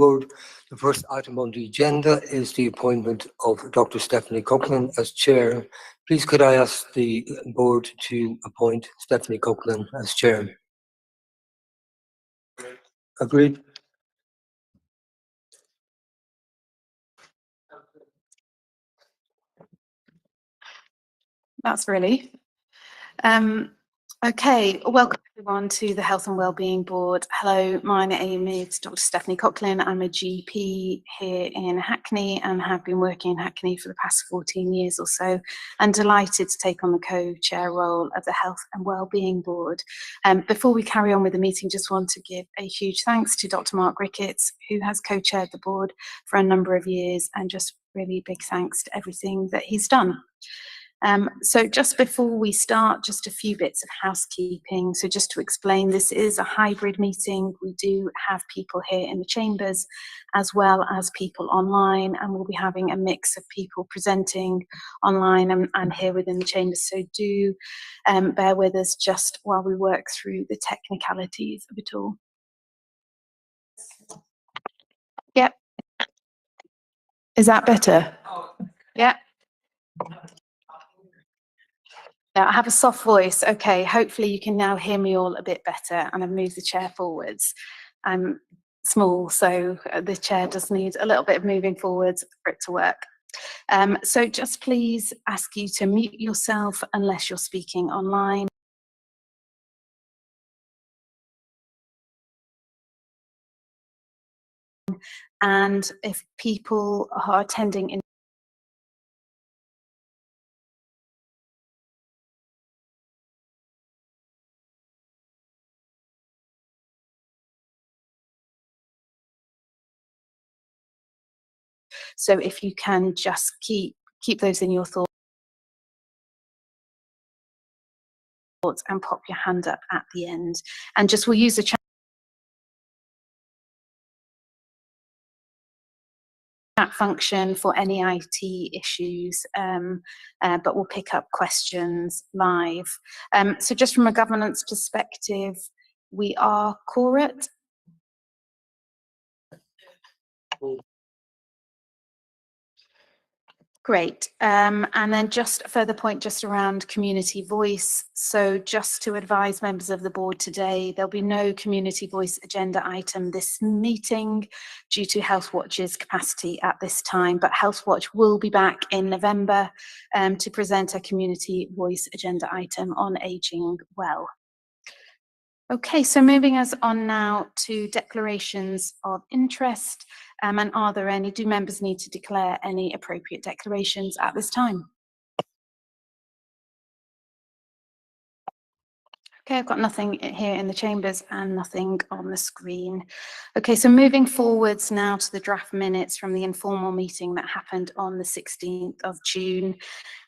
Board. The first item on the agenda is the appointment of Dr. Stephanie Coughlin as Chair. Please could I ask the Board to appoint Stephanie Coughlin as Chair? Agreed. That's really. Okay, welcome everyone to the Health and Wellbeing Board. Hello, my name is Dr. Stephanie Coughlin. I'm a GP here in Hackney and have been working in Hackney for the past 14 years or so, and delighted to take on the co-chair role of the Health and Wellbeing Board. Before we carry on with the meeting, just want to give a huge thanks to Dr. Mark Ricketts, who has co-chaired the board for a number of years, and just really big thanks to everything that he's done. So just before we start, just a few bits of housekeeping. So just to explain, this is a hybrid meeting. We do have people here in the chambers as well as people online, and we'll be having a mix of people presenting online and here within the chambers. So do bear with us just while we work through the technicalities of it all. Yep. Is that better? Yeah. Now, I have a soft voice. Okay, hopefully you can now hear me all a bit better, and I've moved the chair forwards. I'm small, so the chair does need a little bit of moving forwards for it to work. So just please ask you to mute yourself unless you're speaking online. And if people are attending in so if you can just keep those in your thoughts and pop your hand up at the end. And just we'll use the chat function for any IT issues, but we'll pick up questions live. So just from a governance perspective, we are quorate. Great. And then just a further point just around community voice. So just to advise members of the board today, there'll be no community voice agenda item this meeting due to Healthwatch's capacity at this time, but Healthwatch will be back in November to present a community voice agenda item on ageing well. Okay, so moving us on now to declarations of interest. And are there any, do members need to declare any appropriate declarations at this time? Okay, I've got nothing here in the chambers and nothing on the screen. Okay, so moving forwards now to the draft minutes from the informal meeting that happened on the 16th of June,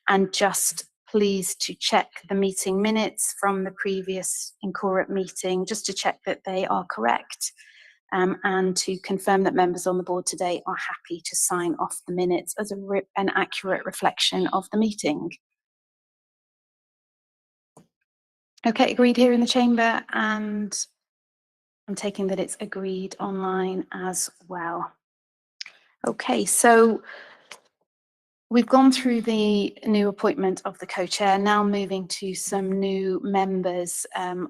and just pleased to check the meeting minutes from the previous incorrect meeting, just to check that they are correct, and to confirm that members on the board today are happy to sign off the minutes as an accurate reflection of the meeting. Okay, agreed here in the chamber, and I'm taking that it's agreed online as well. Okay, so we've gone through the new appointment of the co-chair, now moving to some new members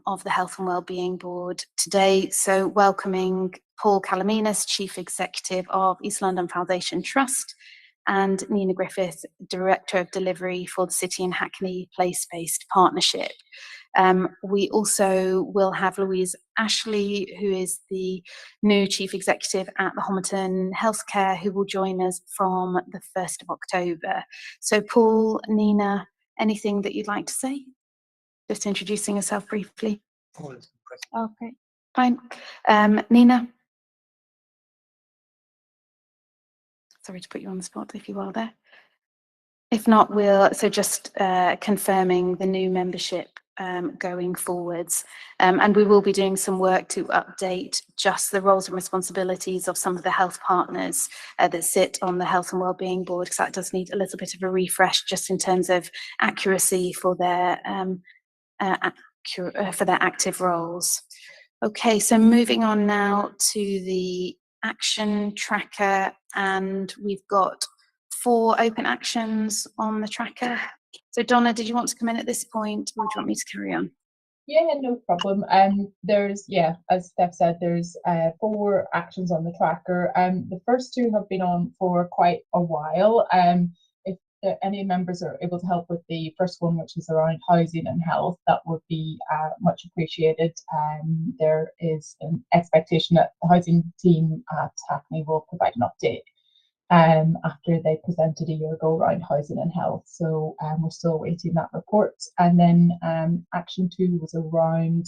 of the Health and Wellbeing Board today. So welcoming Paul Calaminas, Chief Executive of East London Foundation Trust, and Nina Griffith, Director of Delivery for the City and Hackney Place-Based Partnership. We also will have Louise Ashley, who is the new Chief Executive at the Homerton Healthcare, who will join us from the 1st of October. So Paul, Nina, anything that you'd like to say? Just introducing yourself briefly. Okay, fine. Nina? Sorry to put you on the spot if you are there. If not, so just confirming the new membership going forwards. And we will be doing some work to update just the roles and responsibilities of some of the health partners that sit on the Health and Wellbeing Board, because that does need a little bit of a refresh just in terms of accuracy for their active roles. Okay, so moving on now to the action tracker, and we've got 4 open actions on the tracker. So Donna, did you want to come in at this point, or do you want me to carry on? Yeah, no problem. There's, as Steph said, there's 4 actions on the tracker. The first 2 have been on for quite a while. If any members are able to help with the first one, which is around housing and health, that would be much appreciated. There is an expectation that the housing team at Hackney will provide an update after they presented a year ago around housing and health. So we're still awaiting that report. And then action 2 was around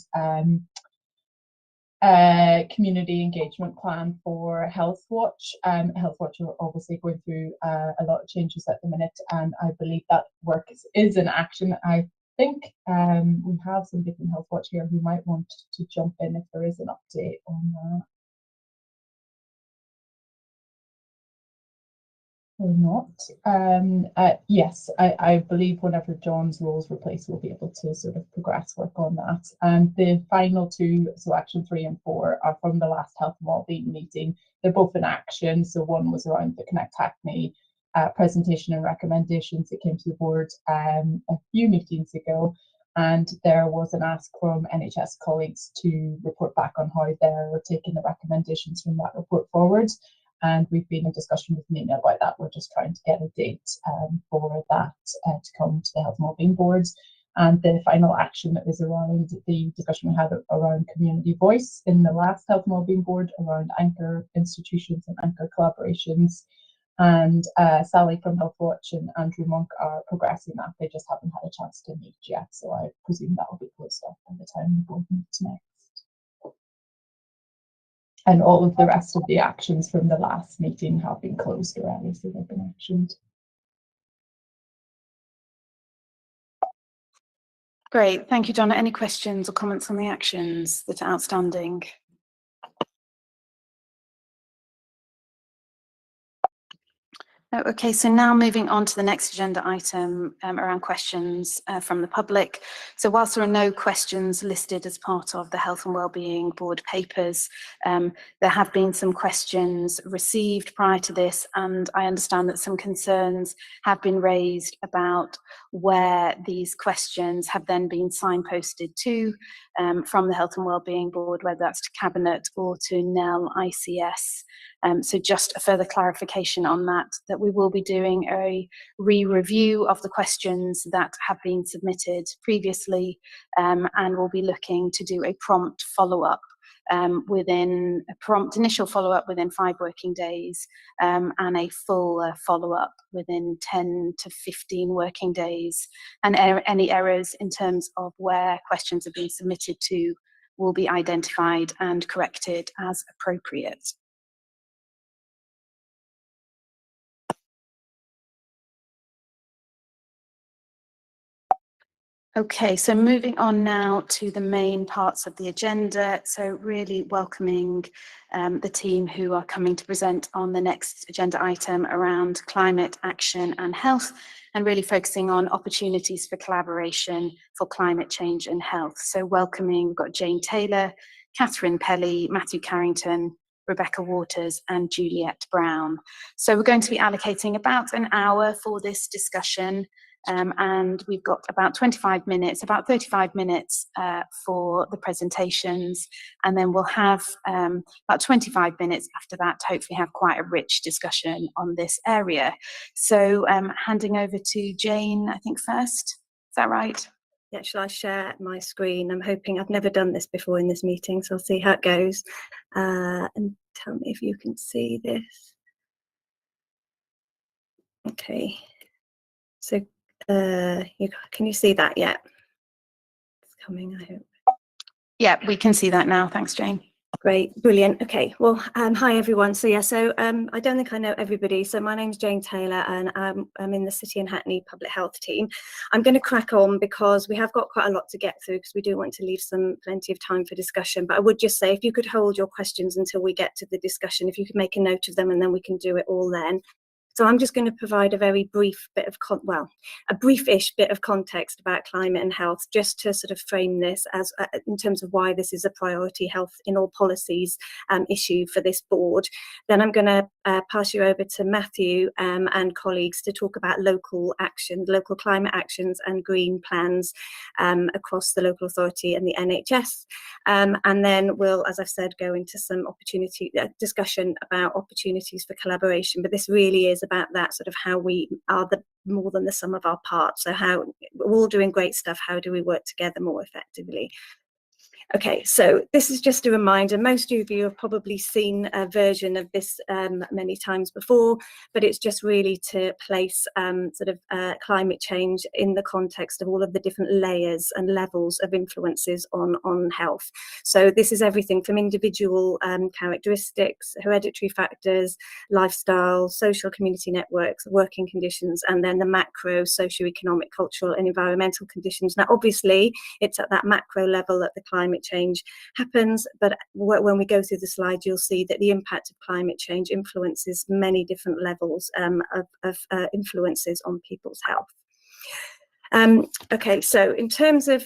community engagement plan for Health Watch. Health Watch are obviously going through a lot of changes at the minute, and I believe that work is in action. I think we have somebody from Health Watch here who might want to jump in if there is an update on that. Or not. Yes, I believe whenever John's roles replaced, we'll be able to sort of progress work on that. And the final 2, so action 3 and 4, are from the last Health and Wellbeing meeting. They're both in action. So one was around the Connect Hackney presentation and recommendations that came to the board a few meetings ago. And there was an ask from NHS colleagues to report back on how they're taking the recommendations from that report forward. And we've been in discussion with Nina about that. We're just trying to get a date for that to come to the Health and Wellbeing boards. And the final action that was around the discussion we had around community voice in the last Health and Wellbeing board around anchor institutions and anchor collaborations. And Sally from Health Watch and Andrew Monk are progressing that. They just haven't had a chance to meet yet. So I presume that will be closed off by the time the board meets next. And all of the rest of the actions from the last meeting have been closed already, so they've been actioned. Great, thank you, Donna. Any questions or comments on the actions that are outstanding? Okay, so now moving on to the next agenda item around questions from the public. So whilst there are no questions listed as part of the Health and Wellbeing Board papers, there have been some questions received prior to this, and I understand that some concerns have been raised about where these questions have then been signposted to from the Health and Wellbeing Board, whether that's to Cabinet or to NEL ICS. So just a further clarification on that we will be doing a re-review of the questions that have been submitted previously, and we'll be looking to do a prompt follow-up initial follow-up within 5 working days, and a full follow-up within 10 to 15 working days. And any errors in terms of where questions have been submitted to will be identified and corrected as appropriate. Okay, so moving on now to the main parts of the agenda. So really welcoming the team who are coming to present on the next agenda item around climate action and health, and really focusing on opportunities for collaboration for climate change and health. So welcoming, we've got Jane Taylor, Catherine Pelly, Matthew Carrington, Rebecca Waters and Juliet Brown. So we're going to be allocating about an hour for this discussion. And we've got about 25 minutes, about 35 minutes for the presentations, and then we'll have about 25 minutes after that to hopefully have quite a rich discussion on this area. So handing over to Jane, I think first, is that right? Yeah, shall I share my screen? I'm hoping, I've never done this before in this meeting, so I'll see how it goes. And tell me if you can see this. Okay, so can you see that yet? It's coming, I hope. Yeah, we can see that now. Thanks, Jane. Great, brilliant. Okay, well, hi everyone. So yeah, I don't think I know everybody. So my name's Jane Taylor, and I'm in the City and Hackney Public Health team. I'm going to crack on because we have got quite a lot to get through, because we do want to leave plenty of time for discussion. But I would just say, if you could hold your questions until we get to the discussion, if you could make a note of them, and then we can do it all then. So I'm just going to provide a very brief bit of, a briefish bit of context about climate and health, just to sort of frame this as in terms of why this is a priority health in all policies issue for this board. Then I'm going to pass you over to Matthew and colleagues to talk about local actions, local climate actions and green plans across the local authority and the NHS. And then we'll, as I've said, go into some discussion about opportunities for collaboration. But this really is about that sort of how we are more than the sum of our parts. So how we're all doing great stuff, how do we work together more effectively? Okay, so this is just a reminder. Most of you have probably seen a version of this many times before, but it's just really to place climate change in the context of all of the different layers and levels of influences on health. So this is everything from individual characteristics, hereditary factors, lifestyle, social community networks, working conditions, and then the macro socioeconomic, cultural and environmental conditions. Now, obviously, it's at that macro level that the climate change happens, but when we go through the slide, you'll see that the impact of climate change influences many different levels of influences on people's health. Okay, so in terms of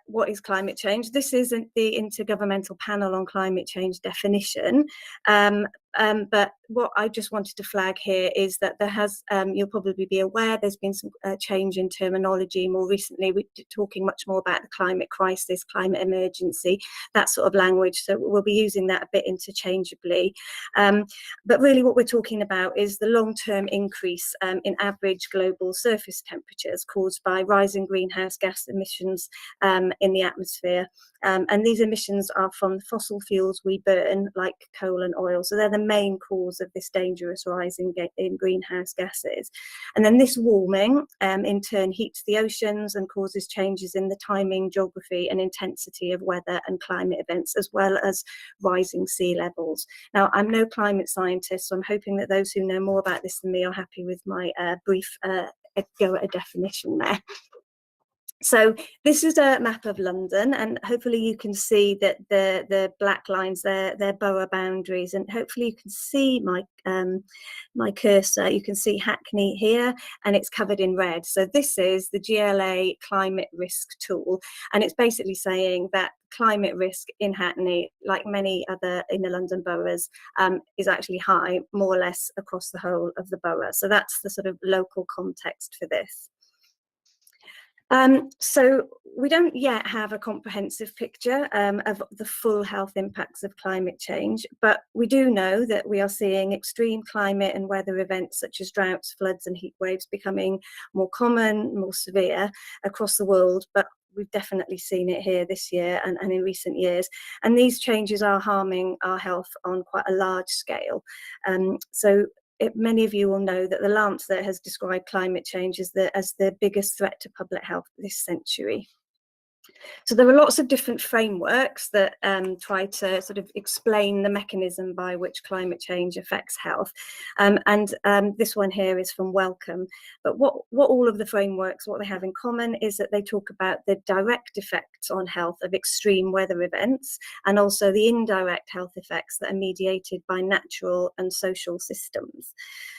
what is climate change, this isn't the Intergovernmental Panel on Climate Change definition, but what I just wanted to flag here is that there has, you'll probably be aware, there's been some change in terminology more recently. We're talking much more about the climate crisis, climate emergency, that sort of language. So we'll be using that a bit interchangeably. But really what we're talking about is the long-term increase in average global surface temperatures caused by rising greenhouse gas emissions in the atmosphere. And these emissions are from fossil fuels we burn, like coal and oil. So they're the main cause of this dangerous rise in greenhouse gases. And then this warming in turn heats the oceans and causes changes in the timing, geography and intensity of weather and climate events, as well as rising sea levels. Now, I'm no climate scientist, so I'm hoping that those who know more about this than me are happy with my brief go at a definition there. So this is a map of London, and hopefully you can see that the black lines, they're borough boundaries, and hopefully you can see my cursor. You can see Hackney here, and it's covered in red. So this is the GLA climate risk tool, and it's basically saying that climate risk in Hackney, like many other inner London boroughs, is actually high, more or less across the whole of the borough. So that's the sort of local context for this. So we don't yet have a comprehensive picture of the full health impacts of climate change, but we do know that we are seeing extreme climate and weather events such as droughts, floods and heat waves becoming more common, more severe across the world, but we've definitely seen it here this year and in recent years. And these changes are harming our health on quite a large scale. Many of you will know that the Lancet has described climate change as the biggest threat to public health this century. So there are lots of different frameworks that try to sort of explain the mechanism by which climate change affects health. This one here is from Wellbeing. But what all of the frameworks, what they have in common is that they talk about the direct effects on health of extreme weather events, and also the indirect health effects that are mediated by natural and social systems.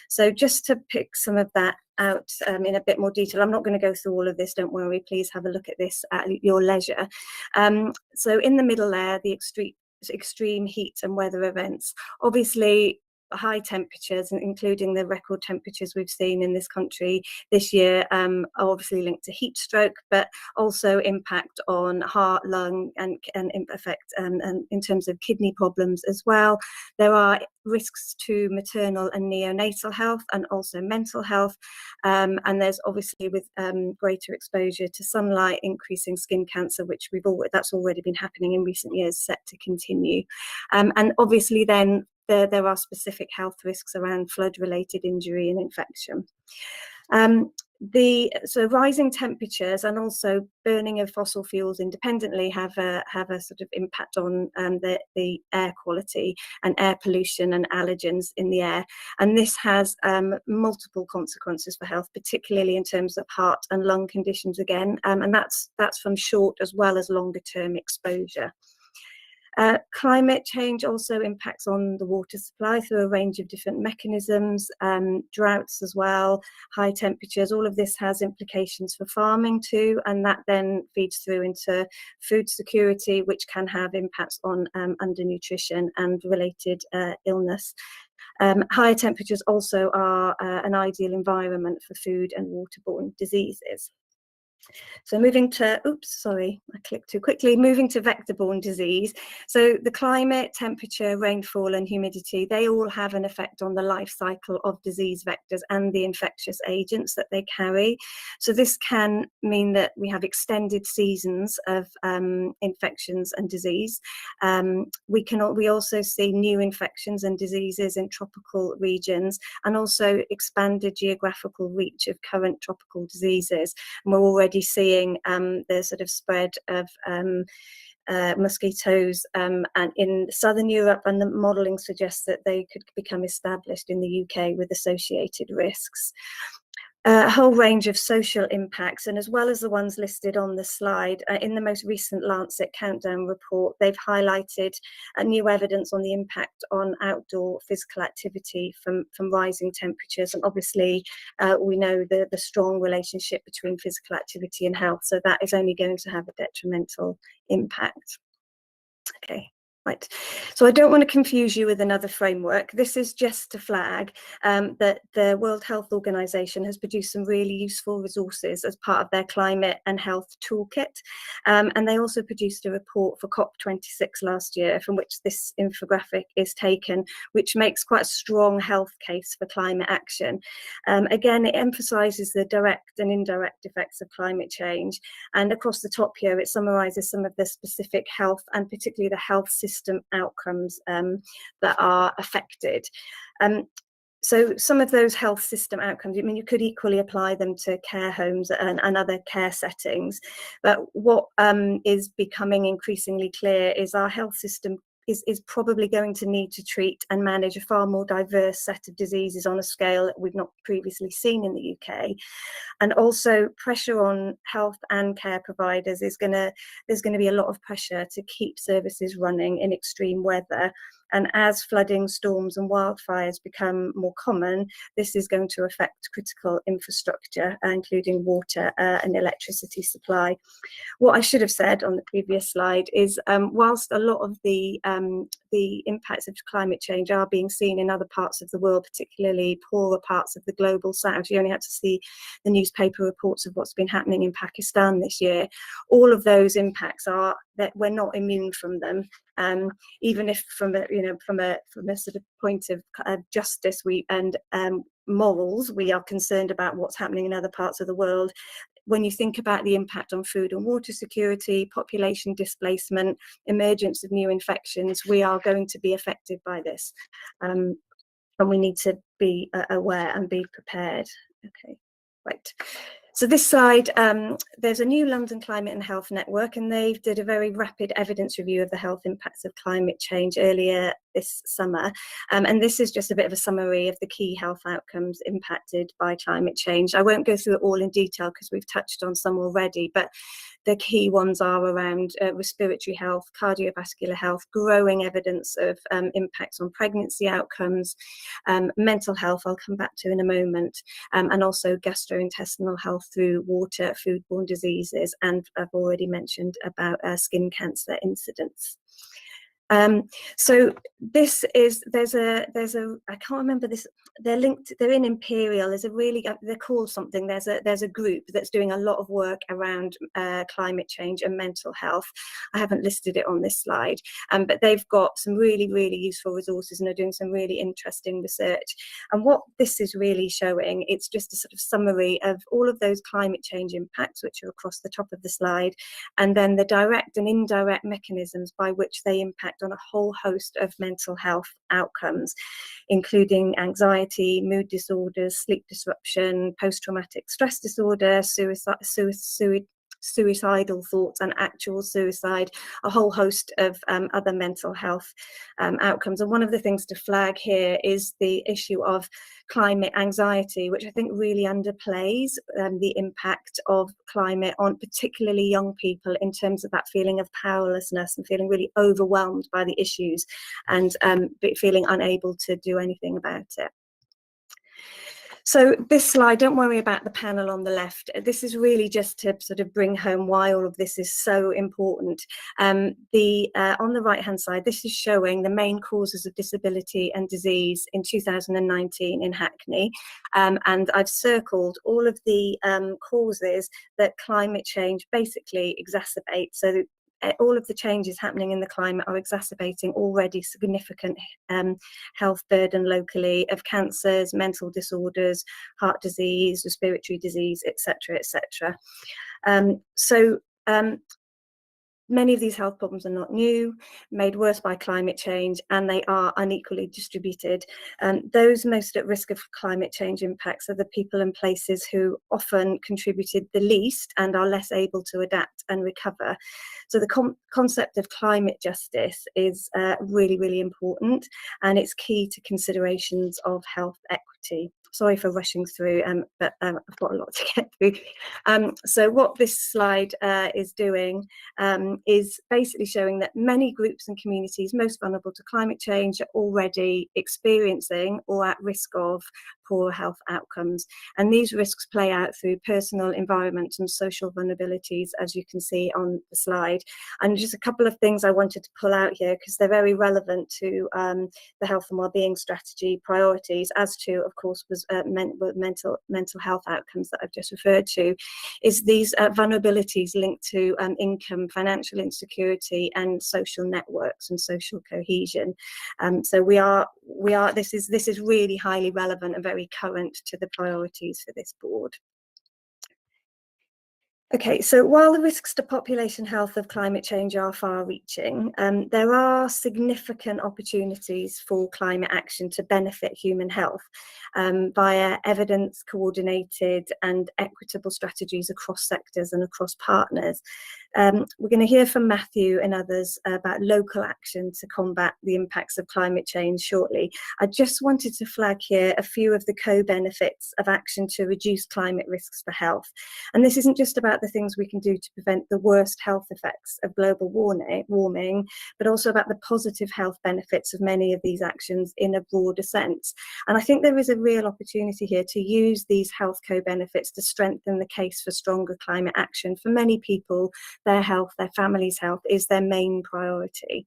So just to pick some of that out in a bit more detail, I'm not going to go through all of this, don't worry, please have a look at this at your leisure. So in the middle there, the extreme heat and weather events, obviously high temperatures, including the record temperatures we've seen in this country this year, are obviously linked to heat stroke, but also impact on heart, lung and effect and in terms of kidney problems as well. There are risks to maternal and neonatal health and also mental health, and there's obviously with greater exposure to sunlight, increasing skin cancer, which that's already been happening in recent years, set to continue. And obviously then there are specific health risks around flood-related injury and infection. So rising temperatures and also burning of fossil fuels independently have a sort of impact on the air quality and air pollution and allergens in the air. And this has multiple consequences for health, particularly in terms of heart and lung conditions again. And that's from short as well as longer term exposure. Climate change also impacts on the water supply through a range of different mechanisms, droughts as well, high temperatures. All of this has implications for farming too, and that then feeds through into food security, which can have impacts on undernutrition and related illness. Higher temperatures also are an ideal environment for food and waterborne diseases. So moving to, oops, sorry, I clicked too quickly, moving to vector-borne disease. So the climate, temperature, rainfall and humidity, they all have an effect on the life cycle of disease vectors and the infectious agents that they carry. So this can mean that we have extended seasons of infections and disease. We also see new infections and diseases in tropical regions, and also expanded geographical reach of current tropical diseases. And we're already seeing the sort of spread of mosquitoes and in southern Europe, and the modelling suggests that they could become established in the UK with associated risks. A whole range of social impacts, and as well as the ones listed on the slide, in the most recent Lancet Countdown report, they've highlighted new evidence on the impact on outdoor physical activity from rising temperatures. And obviously, we know the strong relationship between physical activity and health, so that is only going to have a detrimental impact. Okay. Right. So I don't want to confuse you with another framework. This is just to flag that the World Health Organization has produced some really useful resources as part of their climate and health toolkit. And they also produced a report for COP26 last year, from which this infographic is taken, which makes quite a strong health case for climate action. Again, it emphasizes the direct and indirect effects of climate change. And across the top here, it summarizes some of the specific health and particularly the health system outcomes that are affected. So some of those health system outcomes, I mean, you could equally apply them to care homes and other care settings. But what is becoming increasingly clear is our health system is probably going to need to treat and manage a far more diverse set of diseases on a scale that we've not previously seen in the UK. And also pressure on health and care providers there's going to be a lot of pressure to keep services running in extreme weather. And as flooding, storms and wildfires become more common, this is going to affect critical infrastructure, including water and electricity supply. What I should have said on the previous slide is whilst a lot of the impacts of climate change are being seen in other parts of the world, particularly poorer parts of the global south, you only have to see the newspaper reports of what's been happening in Pakistan this year. All of those impacts are that we're not immune from them. Even if from a sort of point of justice and morals, we are concerned about what's happening in other parts of the world. When you think about the impact on food and water security, population displacement, emergence of new infections, we are going to be affected by this. And we need to be aware and be prepared. Okay, right. So this slide, there's a new London Climate and Health Network, and they did a very rapid evidence review of the health impacts of climate change earlier this summer. And this is just a bit of a summary of the key health outcomes impacted by climate change. I won't go through it all in detail because we've touched on some already, but the key ones are around respiratory health, cardiovascular health, growing evidence of impacts on pregnancy outcomes, mental health, I'll come back to in a moment, and also gastrointestinal health through water, foodborne diseases, and I've already mentioned about skin cancer incidence. So this is, there's a, I can't remember this, they're linked, they're in Imperial, there's a really, they're called something, there's a group that's doing a lot of work around climate change and mental health. I haven't listed it on this slide, but they've got some really, really useful resources and are doing some really interesting research. And what this is really showing, it's just a sort of summary of all of those climate change impacts, which are across the top of the slide, and then the direct and indirect mechanisms by which they impact on a whole host of mental health outcomes, including anxiety, mood disorders, sleep disruption, post-traumatic stress disorder, suicidal thoughts and actual suicide, a whole host of other mental health outcomes. And one of the things to flag here is the issue of climate anxiety, which I think really underplays the impact of climate on particularly young people in terms of that feeling of powerlessness and feeling really overwhelmed by the issues and feeling unable to do anything about it. So this slide, don't worry about the panel on the left. This is really just to sort of bring home why all of this is so important. On the right-hand side, this is showing the main causes of disability and disease in 2019 in Hackney. And I've circled all of the causes that climate change basically exacerbates. So all of the changes happening in the climate are exacerbating already significant health burden locally of cancers, mental disorders, heart disease, respiratory disease, etc., etc. Many of these health problems are not new, made worse by climate change, and they are unequally distributed. Those most at risk of climate change impacts are the people and places who often contributed the least and are less able to adapt and recover. So the concept of climate justice is really, really important, and it's key to considerations of health equity. Sorry for rushing through, but I've got a lot to get through. So what this slide is doing is basically showing that many groups and communities most vulnerable to climate change are already experiencing or at risk of poor health outcomes. And these risks play out through personal, environment and social vulnerabilities, as you can see on the slide. And just a couple of things I wanted to pull out here because they're very relevant to the health and wellbeing strategy priorities, as to, of course, was mental health outcomes that I've just referred to, is these vulnerabilities linked to income, financial insecurity, and social networks and social cohesion. So this is really highly relevant and very current to the priorities for this board. Okay, so while the risks to population health of climate change are far-reaching, there are significant opportunities for climate action to benefit human health via evidence-coordinated and equitable strategies across sectors and across partners. We're going to hear from Matthew and others about local action to combat the impacts of climate change shortly. I just wanted to flag here a few of the co-benefits of action to reduce climate risks for health. And this isn't just about the things we can do to prevent the worst health effects of global warming, but also about the positive health benefits of many of these actions in a broader sense. And I think there is a real opportunity here to use these health co-benefits to strengthen the case for stronger climate action. For many people, their health, their family's health is their main priority.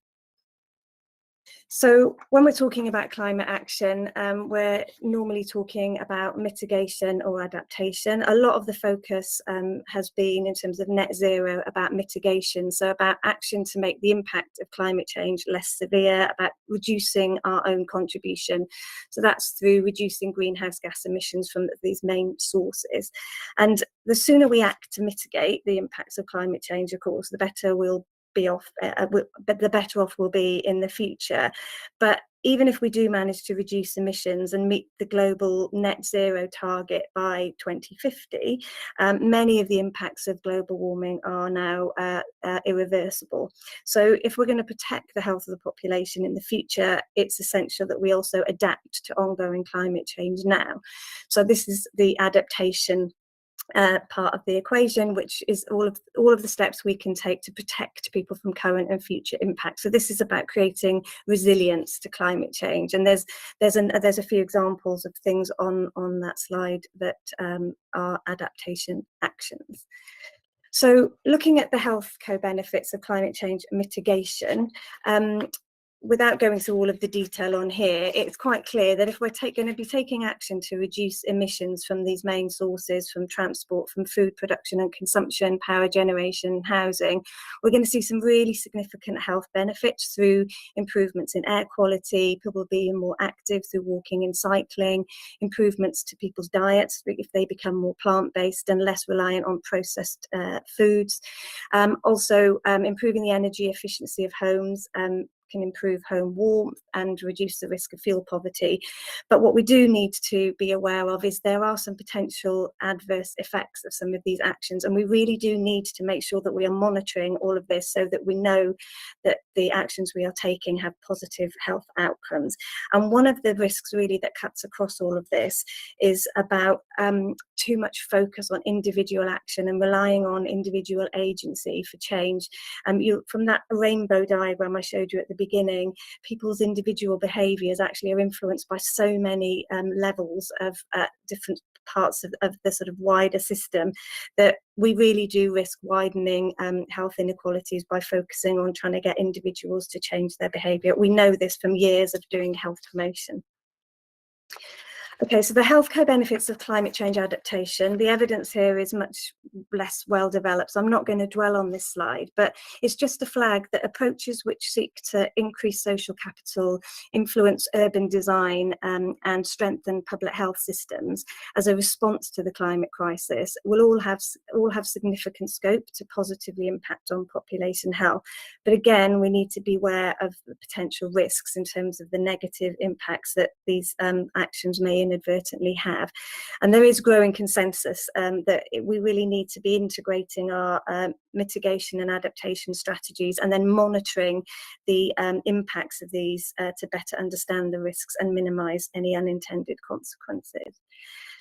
So when we're talking about climate action, we're normally talking about mitigation or adaptation. A lot of the focus has been, in terms of net zero, about mitigation, so about action to make the impact of climate change less severe, about reducing our own contribution. So that's through reducing greenhouse gas emissions from these main sources. And the sooner we act to mitigate the impacts of climate change, of course, the better we'll be off, the better off we'll be in the future. But even if we do manage to reduce emissions and meet the global net zero target by 2050, many of the impacts of global warming are now irreversible. So if we're going to protect the health of the population in the future, it's essential that we also adapt to ongoing climate change now. So this is the adaptation part of the equation, which is all of the steps we can take to protect people from current and future impacts. So this is about creating resilience to climate change, and there's a few examples of things on that slide that are adaptation actions. So looking at the health co-benefits of climate change mitigation, without going through all of the detail on here, it's quite clear that if we're going to be taking action to reduce emissions from these main sources, from transport, from food production and consumption, power generation, housing, we're going to see some really significant health benefits through improvements in air quality, people being more active through walking and cycling, improvements to people's diets if they become more plant-based and less reliant on processed foods. Also improving the energy efficiency of homes, can improve home warmth and reduce the risk of fuel poverty. But what we do need to be aware of is there are some potential adverse effects of some of these actions, and we really do need to make sure that we are monitoring all of this so that we know that the actions we are taking have positive health outcomes. And one of the risks really that cuts across all of this is about too much focus on individual action and relying on individual agency for change. From that rainbow diagram I showed you at the beginning, people's individual behaviours actually are influenced by so many levels of different parts of the sort of wider system, that we really do risk widening health inequalities by focusing on trying to get individuals to change their behaviour. We know this from years of doing health promotion. Okay, so the health co-benefits of climate change adaptation, the evidence here is much less well developed, so I'm not going to dwell on this slide, but it's just a flag that approaches which seek to increase social capital, influence urban design and strengthen public health systems as a response to the climate crisis will all have significant scope to positively impact on population health. But again, we need to be aware of the potential risks in terms of the negative impacts that these actions may inadvertently have. And there is growing consensus that we really need to be integrating our mitigation and adaptation strategies and then monitoring the impacts of these to better understand the risks and minimise any unintended consequences.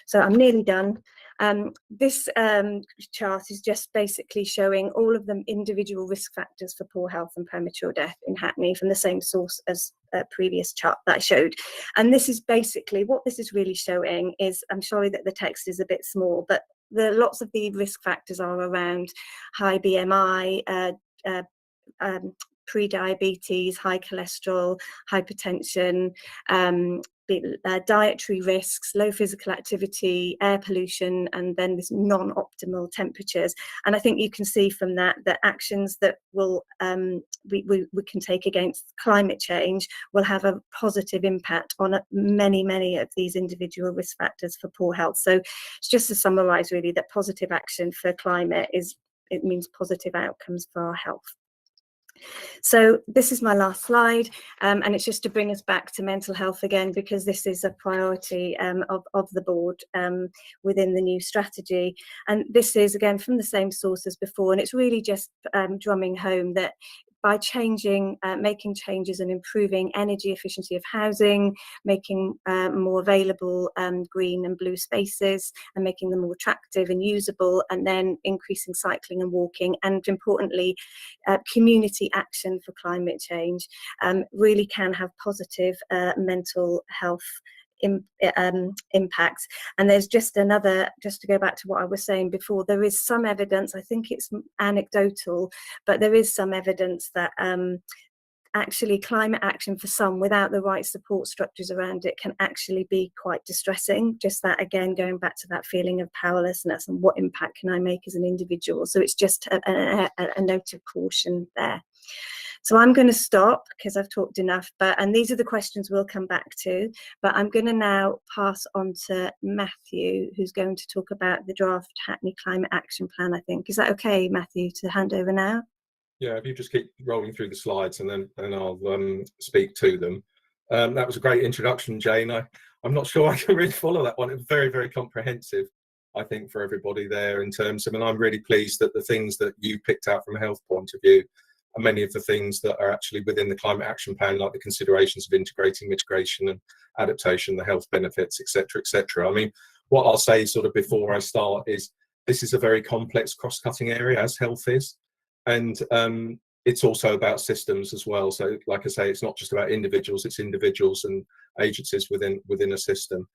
So I'm nearly done. This chart is just basically showing all of the individual risk factors for poor health and premature death in Hackney from the same source as a previous chart that I showed. And this is basically what this is really showing is, I'm sorry that the text is a bit small, but lots of the risk factors are around high BMI, pre-diabetes, high cholesterol, hypertension, dietary risks, low physical activity, air pollution, and then this non-optimal temperatures. And I think you can see from that that actions that will we can take against climate change will have a positive impact on many of these individual risk factors for poor health. So it's just to summarise really that positive action for climate it means positive outcomes for our health. So this is my last slide, and it's just to bring us back to mental health again, because this is a priority of the board within the new strategy. And this is again from the same source as before, and it's really just drumming home that by making changes and improving energy efficiency of housing, making more available green and blue spaces and making them more attractive and usable, and then increasing cycling and walking, and importantly, community action for climate change really can have positive mental health impacts. And there's just to go back to what I was saying before, there is some evidence, I think it's anecdotal, but there is some evidence that actually climate action for some without the right support structures around it can actually be quite distressing. Just that, again, going back to that feeling of powerlessness and what impact can I make as an individual. So it's just a note of caution there. So I'm going to stop because I've talked enough, and these are the questions we'll come back to, but I'm going to now pass on to Matthew, who's going to talk about the draft Hackney Climate Action Plan, I think. Is that okay, Matthew, to hand over now? Yeah, if you just keep rolling through the slides and then I'll speak to them. That was a great introduction, Jane. I'm not sure I can really follow that one. It's very, very comprehensive, I think, for everybody there in terms of, and I'm really pleased that the things that you picked out from a health point of view are many of the things that are actually within the Climate Action Plan, like the considerations of integrating mitigation and adaptation, the health benefits, etc., etc. I mean, what I'll say sort of before I start is this is a very complex cross-cutting area, as health is. And it's also about systems as well. So like I say, it's not just about individuals, it's individuals and agencies within a system.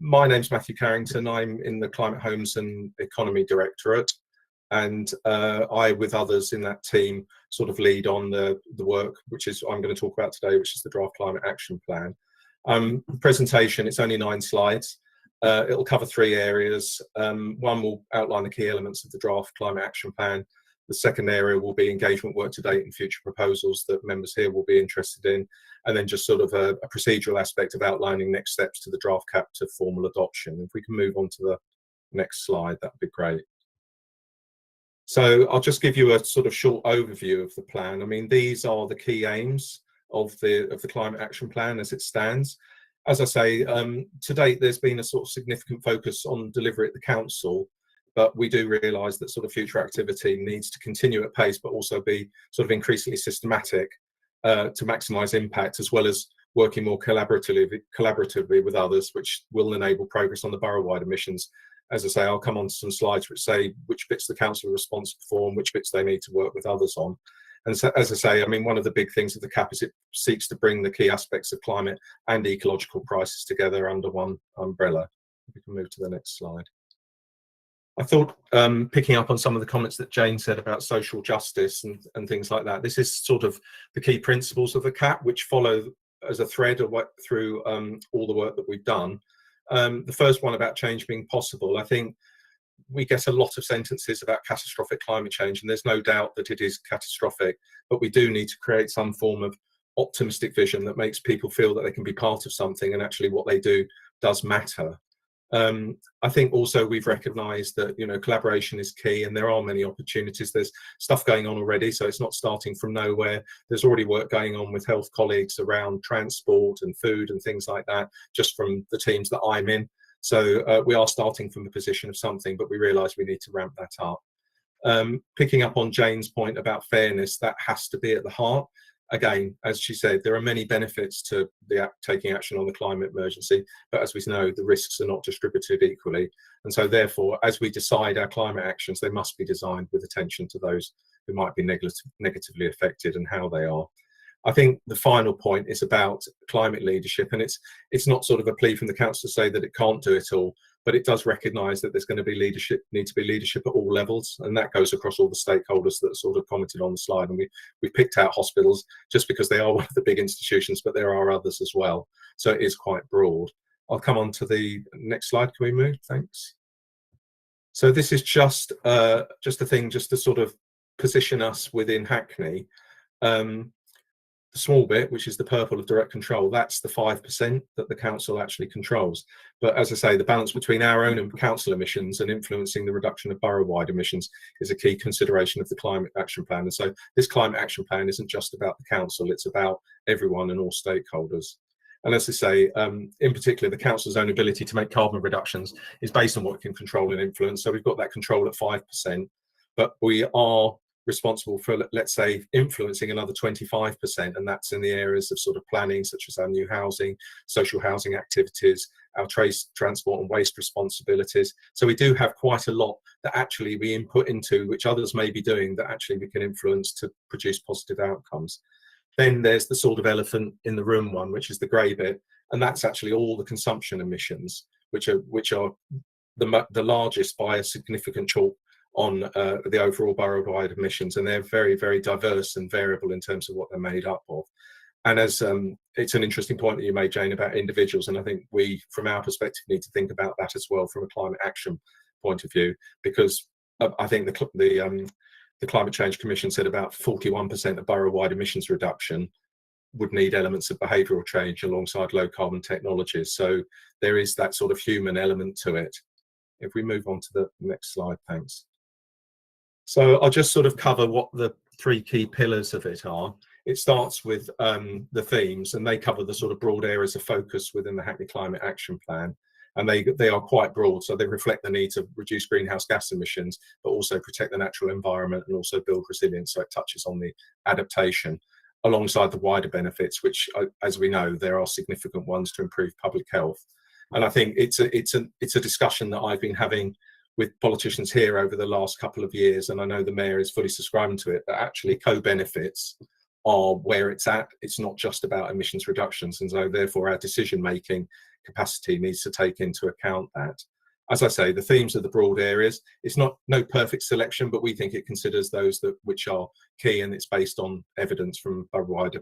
My name's Matthew Carrington. I'm in the Climate Homes and Economy Directorate. And I, with others in that team, sort of lead on the work, which is I'm going to talk about today, which is the Draft Climate Action Plan. Presentation, it's only 9 slides. It'll cover 3 areas. One will outline the key elements of the Draft Climate Action Plan. The second area will be engagement work to date and future proposals that members here will be interested in. And then just sort of a procedural aspect of outlining next steps to the draft cap to formal adoption. If we can move on to the next slide, that'd be great. So I'll just give you a sort of short overview of the plan. I mean, these are the key aims. of the climate action plan as it stands. As I say, to date, there's been a sort of significant focus on delivery at the council, but we do realise that sort of future activity needs to continue at pace, but also be sort of increasingly systematic to maximise impact, as well as working more collaboratively with others, which will enable progress on the borough-wide emissions. As I say, I'll come on to some slides which say which bits the council are responsible for and which bits they need to work with others on. And so, as I say, I mean, one of the big things of the CAP is it seeks to bring the key aspects of climate and ecological crisis together under one umbrella. We can move to the next slide. I thought, picking up on some of the comments that Jane said about social justice and things like that, this is sort of the key principles of the CAP, which follow as a thread through all the work that we've done. The first one about change being possible, I think we get a lot of sentences about catastrophic climate change, and there's no doubt that it is catastrophic, but we do need to create some form of optimistic vision that makes people feel that they can be part of something and actually what they do does matter. I think also we've recognised that, you know, collaboration is key, and there are many opportunities. There's stuff going on already, so it's not starting from nowhere. There's already work going on with health colleagues around transport and food and things like that, just from the teams that I'm in. So we are starting from the position of something, but we realise we need to ramp that up. Picking up on Jane's point about fairness, that has to be at the heart. Again, as she said, there are many benefits to taking action on the climate emergency, but as we know, the risks are not distributed equally. And so therefore, as we decide our climate actions, they must be designed with attention to those who might be negatively affected and how they are. I think the final point is about climate leadership, and it's not sort of a plea from the council to say that it can't do it all, but it does recognise that there's going to be need to be leadership at all levels, and that goes across all the stakeholders that sort of commented on the slide. And we picked out hospitals just because they are one of the big institutions, but there are others as well, so it is quite broad. I'll come on to the next slide. Can we move? Thanks. So this is just a thing just to sort of position us within Hackney. The small bit, which is the purple of direct control, that's the 5% that the council actually controls. But as I say, the balance between our own council emissions and influencing the reduction of borough-wide emissions is a key consideration of the climate action plan. And so this climate action plan isn't just about the council, it's about everyone and all stakeholders. And as I say, in particular, the council's own ability to make carbon reductions is based on what it can control and influence. So we've got that control at 5%, but we are responsible for, let's say, influencing another 25%, and that's in the areas of sort of planning, such as our new housing, social housing activities, our transport and waste responsibilities. So we do have quite a lot that actually we input into, which others may be doing, that actually we can influence to produce positive outcomes. Then there's the sort of elephant in the room one, which is the grey bit, and that's actually all the consumption emissions, which are the largest by a significant chalk on the overall borough-wide emissions, and they're very, very diverse and variable in terms of what they're made up of. And as it's an interesting point that you made, Jane, about individuals, and I think we, from our perspective, need to think about that as well from a climate action point of view, because I think the Climate Change Commission said about 41% of borough-wide emissions reduction would need elements of behavioural change alongside low-carbon technologies. So there is that sort of human element to it. If we move on to the next slide, thanks. So I'll just sort of cover what the three key pillars of it are. It starts with the themes, and they cover the sort of broad areas of focus within the Hackney Climate Action Plan. And they are quite broad, so they reflect the need to reduce greenhouse gas emissions, but also protect the natural environment and also build resilience. So it touches on the adaptation alongside the wider benefits, which, as we know, there are significant ones to improve public health. And I think it's a discussion that I've been having with politicians here over the last couple of years, and I know the mayor is fully subscribing to it, that actually co-benefits are where it's at. It's not just about emissions reductions, and so therefore our decision-making capacity needs to take into account that. As I say, the themes are the broad areas. It's no perfect selection, but we think it considers those which are key, and it's based on evidence from borough-wide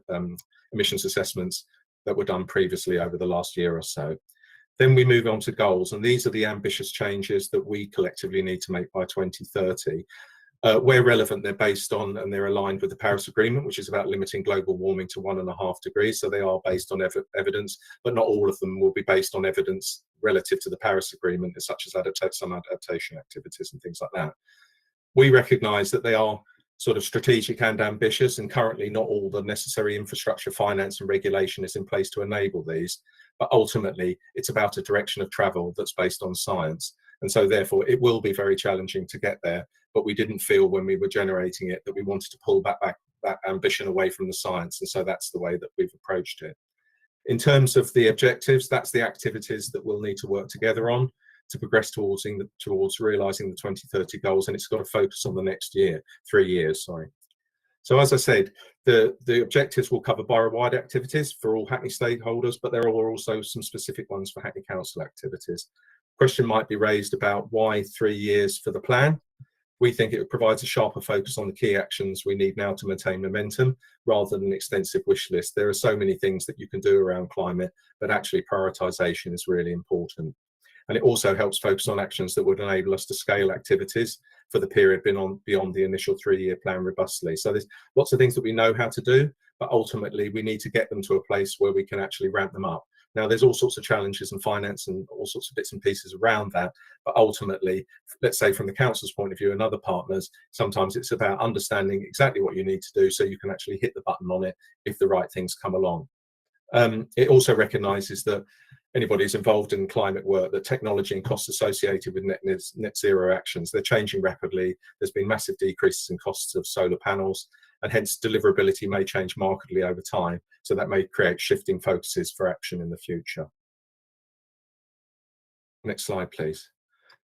emissions assessments that were done previously over the last year or so. Then we move on to goals, and these are the ambitious changes that we collectively need to make by 2030. Where relevant, they're based on and they're aligned with the Paris Agreement, which is about limiting global warming to 1.5 degrees. So they are based on evidence, but not all of them will be based on evidence relative to the Paris Agreement, such as some adaptation activities and things like that. We recognise that they are sort of strategic and ambitious, and currently not all the necessary infrastructure, finance and regulation is in place to enable these. But ultimately, it's about a direction of travel that's based on science. And so therefore, it will be very challenging to get there. But we didn't feel when we were generating it that we wanted to pull that ambition away from the science. And so that's the way that we've approached it. In terms of the objectives, that's the activities that we'll need to work together on to progress towards realising the 2030 goals, and it's got to focus on the next 3 years, sorry. So as I said, the objectives will cover borough-wide activities for all Hackney stakeholders, but there are also some specific ones for Hackney Council activities. Question might be raised about why 3 years for the plan. We think it provides a sharper focus on the key actions we need now to maintain momentum, rather than an extensive wish list. There are so many things that you can do around climate, but actually prioritisation is really important. And it also helps focus on actions that would enable us to scale activities for the period beyond the initial 3-year plan robustly. So there's lots of things that we know how to do, but ultimately we need to get them to a place where we can actually ramp them up. Now, there's all sorts of challenges in finance and all sorts of bits and pieces around that, but ultimately, let's say from the council's point of view and other partners, sometimes it's about understanding exactly what you need to do so you can actually hit the button on it if the right things come along. It also recognises that anybody who's involved in climate work, that technology and costs associated with net zero actions, they're changing rapidly. There's been massive decreases in costs of solar panels, and hence deliverability may change markedly over time. So that may create shifting focuses for action in the future. Next slide, please.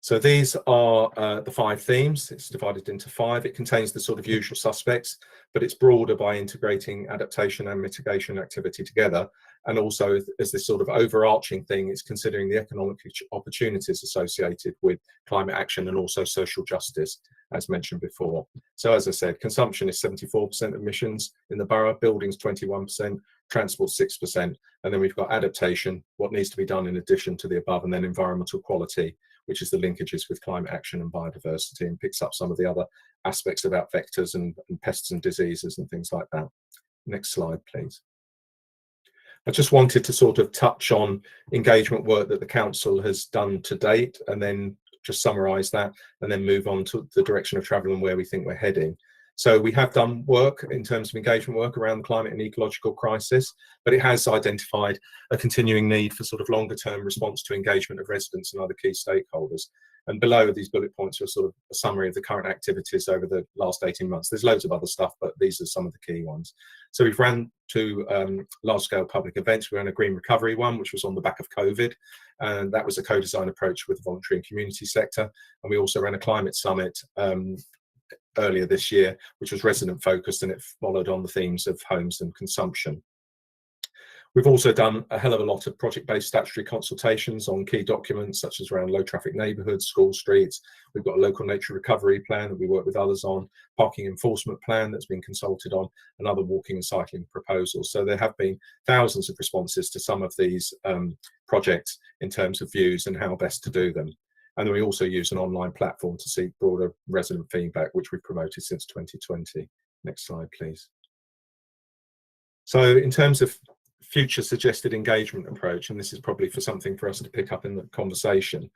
So these are the 5 themes. It's divided into 5. It contains the sort of usual suspects, but it's broader by integrating adaptation and mitigation activity together. And also, as this sort of overarching thing, it's considering the economic opportunities associated with climate action and also social justice, as mentioned before. So as I said, consumption is 74% of emissions in the borough, buildings 21%, transport 6%, and then we've got adaptation, what needs to be done in addition to the above, and then environmental quality, which is the linkages with climate action and biodiversity, and picks up some of the other aspects about vectors and pests and diseases and things like that. Next slide, please. I just wanted to sort of touch on engagement work that the council has done to date, and then just summarise that, and then move on to the direction of travel and where we think we're heading. So we have done work in terms of engagement work around the climate and ecological crisis, but it has identified a continuing need for sort of longer term response to engagement of residents and other key stakeholders. And below these bullet points are sort of a summary of the current activities over the last 18 months. There's loads of other stuff, but these are some of the key ones. So we've ran 2 large-scale public events. We ran a green recovery one, which was on the back of COVID, and that was a co-design approach with the voluntary and community sector. And we also ran a climate summit earlier this year, which was resident focused, and it followed on the themes of homes and consumption. We've also done a hell of a lot of project-based statutory consultations on key documents, such as around low traffic neighbourhoods, school streets. We've got a local nature recovery plan that we work with others on, parking enforcement plan that's been consulted on, and other walking and cycling proposals. So there have been thousands of responses to some of these projects in terms of views and how best to do them. And then we also use an online platform to seek broader resident feedback, which we've promoted since 2020. Next slide, please. So in terms of future suggested engagement approach, and this is probably something for us to pick up in the conversation,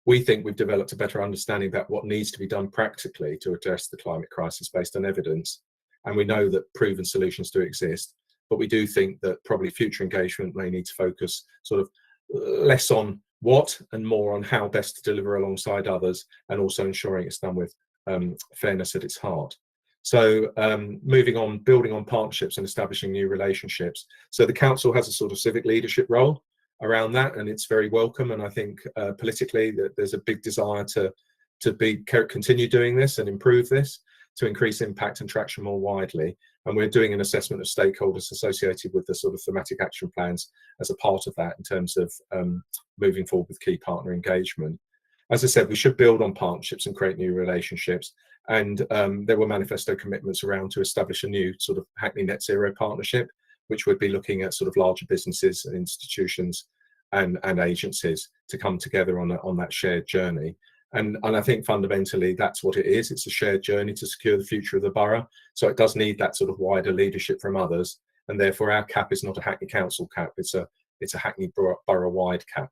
we think we've developed a better understanding about what needs to be done practically to address the climate crisis based on evidence. And we know that proven solutions do exist, but we do think that probably future engagement may need to focus sort of less on what and more on how best to deliver alongside others, and also ensuring it's done with fairness at its heart. So moving on, building on partnerships and establishing new relationships. So the council has a sort of civic leadership role around that, and it's very welcome. And I think politically that there's a big desire to continue doing this and improve this to increase impact and traction more widely. And we're doing an assessment of stakeholders associated with the sort of thematic action plans as a part of that in terms of moving forward with key partner engagement. As I said, we should build on partnerships and create new relationships. And there were manifesto commitments around to establish a new sort of Hackney Net Zero partnership, which would be looking at sort of larger businesses and institutions and agencies to come together on that shared journey. And I think fundamentally that's what it is. It's a shared journey to secure the future of the borough. So it does need that sort of wider leadership from others. And therefore our cap is not a Hackney Council cap. It's a Hackney borough-wide cap.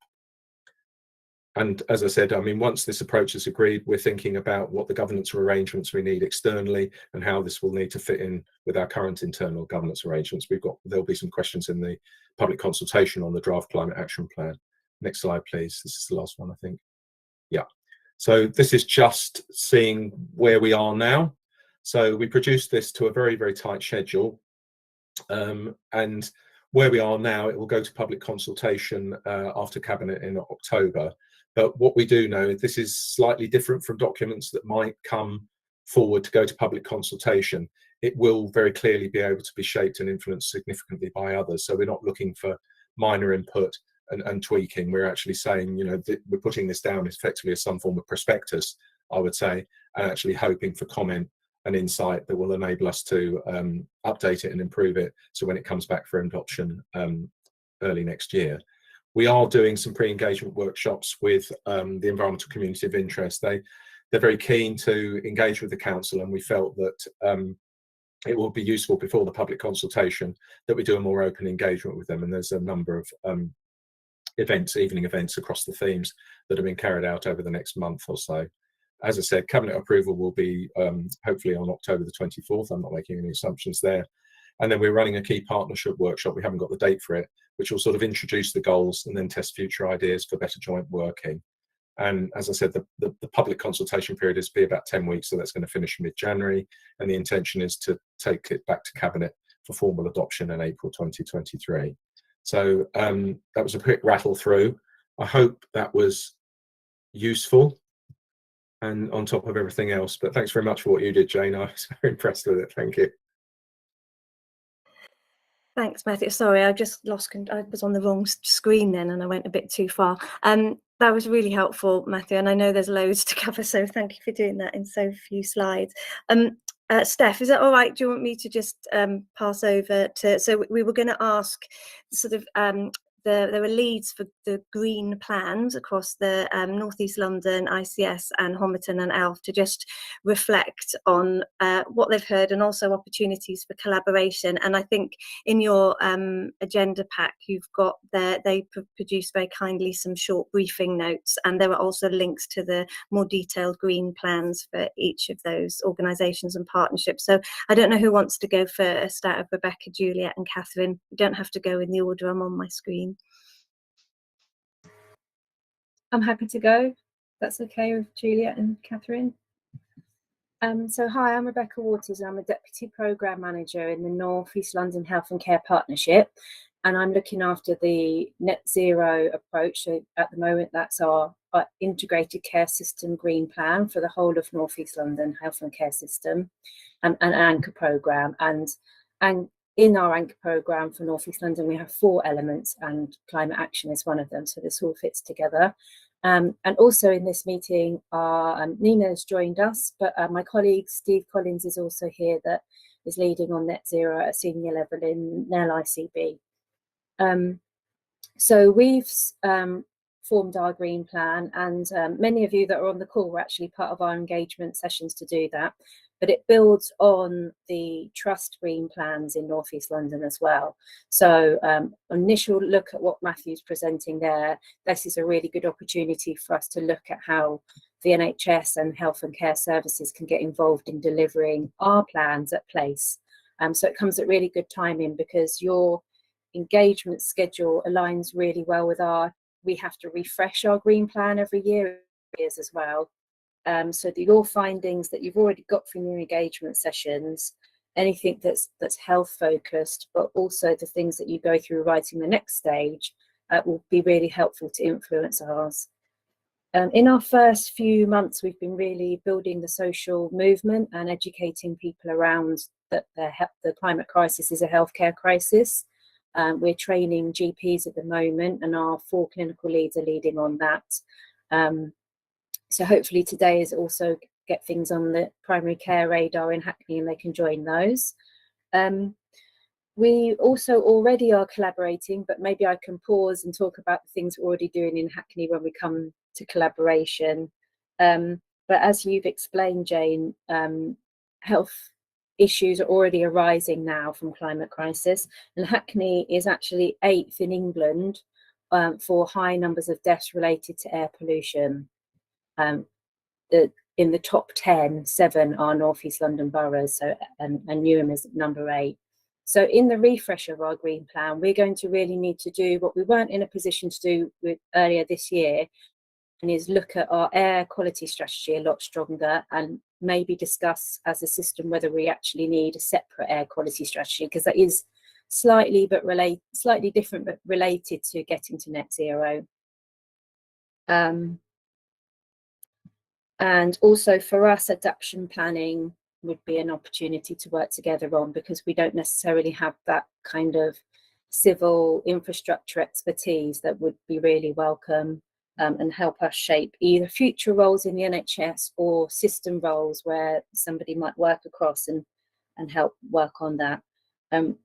And as I said, I mean, once this approach is agreed, we're thinking about what the governance arrangements we need externally and how this will need to fit in with our current internal governance arrangements. There'll be some questions in the public consultation on the draft climate action plan. Next slide, please. This is the last one, I think. Yeah. So this is just seeing where we are now. So we produced this to a very, very tight schedule. And where we are now, it will go to public consultation after Cabinet in October. But what we do know, this is slightly different from documents that might come forward to go to public consultation. It will very clearly be able to be shaped and influenced significantly by others. So we're not looking for minor input and tweaking. We're actually saying, you know, we're putting this down effectively as some form of prospectus, I would say, and actually hoping for comment and insight that will enable us to update it and improve it. So when it comes back for adoption early next year. We are doing some pre-engagement workshops with the environmental community of interest. They're very keen to engage with the council, and we felt that it will be useful before the public consultation that we do a more open engagement with them. And there's a number of events, evening events across the themes that have been carried out over the next month or so. As I said, Cabinet approval will be hopefully on October the 24th. I'm not making any assumptions there. And then we're running a key partnership workshop. We haven't got the date for it, which will sort of introduce the goals and then test future ideas for better joint working. And as I said, the public consultation period is to be about 10 weeks, so that's going to finish mid-January. And the intention is to take it back to Cabinet for formal adoption in April 2023. So that was a quick rattle through. I hope that was useful and on top of everything else. But thanks very much for what you did, Jane. I was very impressed with it. Thank you. Thanks, Matthew. Sorry, I just lost. I was on the wrong screen then, and I went a bit too far. That was really helpful, Matthew. And I know there's loads to cover, so thank you for doing that in so few slides. Steph, is that all right? Do you want me to just pass over to? So we were going to ask sort of. There were leads for the green plans across the North East London, ICS and Homerton and Elf to just reflect on what they've heard and also opportunities for collaboration. And I think in your agenda pack, you've got they produced very kindly some short briefing notes, and there are also links to the more detailed green plans for each of those organisations and partnerships. So I don't know who wants to go first out of Rebecca, Juliet and Catherine. You don't have to go in the order I'm on my screen. I'm happy to go. That's okay with Juliet and Catherine. So hi, I'm Rebecca Waters. I'm a Deputy Programme Manager in the North East London Health and Care Partnership, and I'm looking after the net zero approach. So at the moment, that's our integrated care system green plan for the whole of North East London Health and Care System, and an anchor programme. And in our anchor programme for North East London, we have 4 elements, and climate action is one of them. So this all fits together. And also in this meeting, Nina has joined us, but my colleague Steve Collins is also here, that is leading on net zero at a senior level in NEL-ICB. So we've formed our green plan, and many of you that are on the call were actually part of our engagement sessions to do that. But it builds on the trust green plans in North East London as well. So initial look at what Matthew's presenting there, this is a really good opportunity for us to look at how the NHS and health and care services can get involved in delivering our plans at place. So it comes at really good timing, because your engagement schedule aligns really well with we have to refresh our green plan every year as well. So your findings that you've already got from your engagement sessions, anything that's health focused, but also the things that you go through writing the next stage, will be really helpful to influence ours. In our first few months, we've been really building the social movement and educating people around that the climate crisis is a healthcare crisis. We're training GPs at the moment, and our 4 clinical leads are leading on that. So hopefully today is also get things on the primary care radar in Hackney, and they can join those. We also already are collaborating, but maybe I can pause and talk about the things we're already doing in Hackney when we come to collaboration. But as you've explained, Jane, health issues are already arising now from climate crisis, and Hackney is actually 8th in England for high numbers of deaths related to air pollution. In the top 10, 7 are North East London boroughs, so and Newham is number 8. So in the refresh of our green plan, we're going to really need to do what we weren't in a position to do earlier this year, and is look at our air quality strategy a lot stronger, and maybe discuss as a system whether we actually need a separate air quality strategy, because that is slightly different but related to getting to net zero. And also for us, adaptation planning would be an opportunity to work together on, because we don't necessarily have that kind of civil infrastructure expertise that would be really welcome, and help us shape either future roles in the NHS or system roles where somebody might work across and help work on that.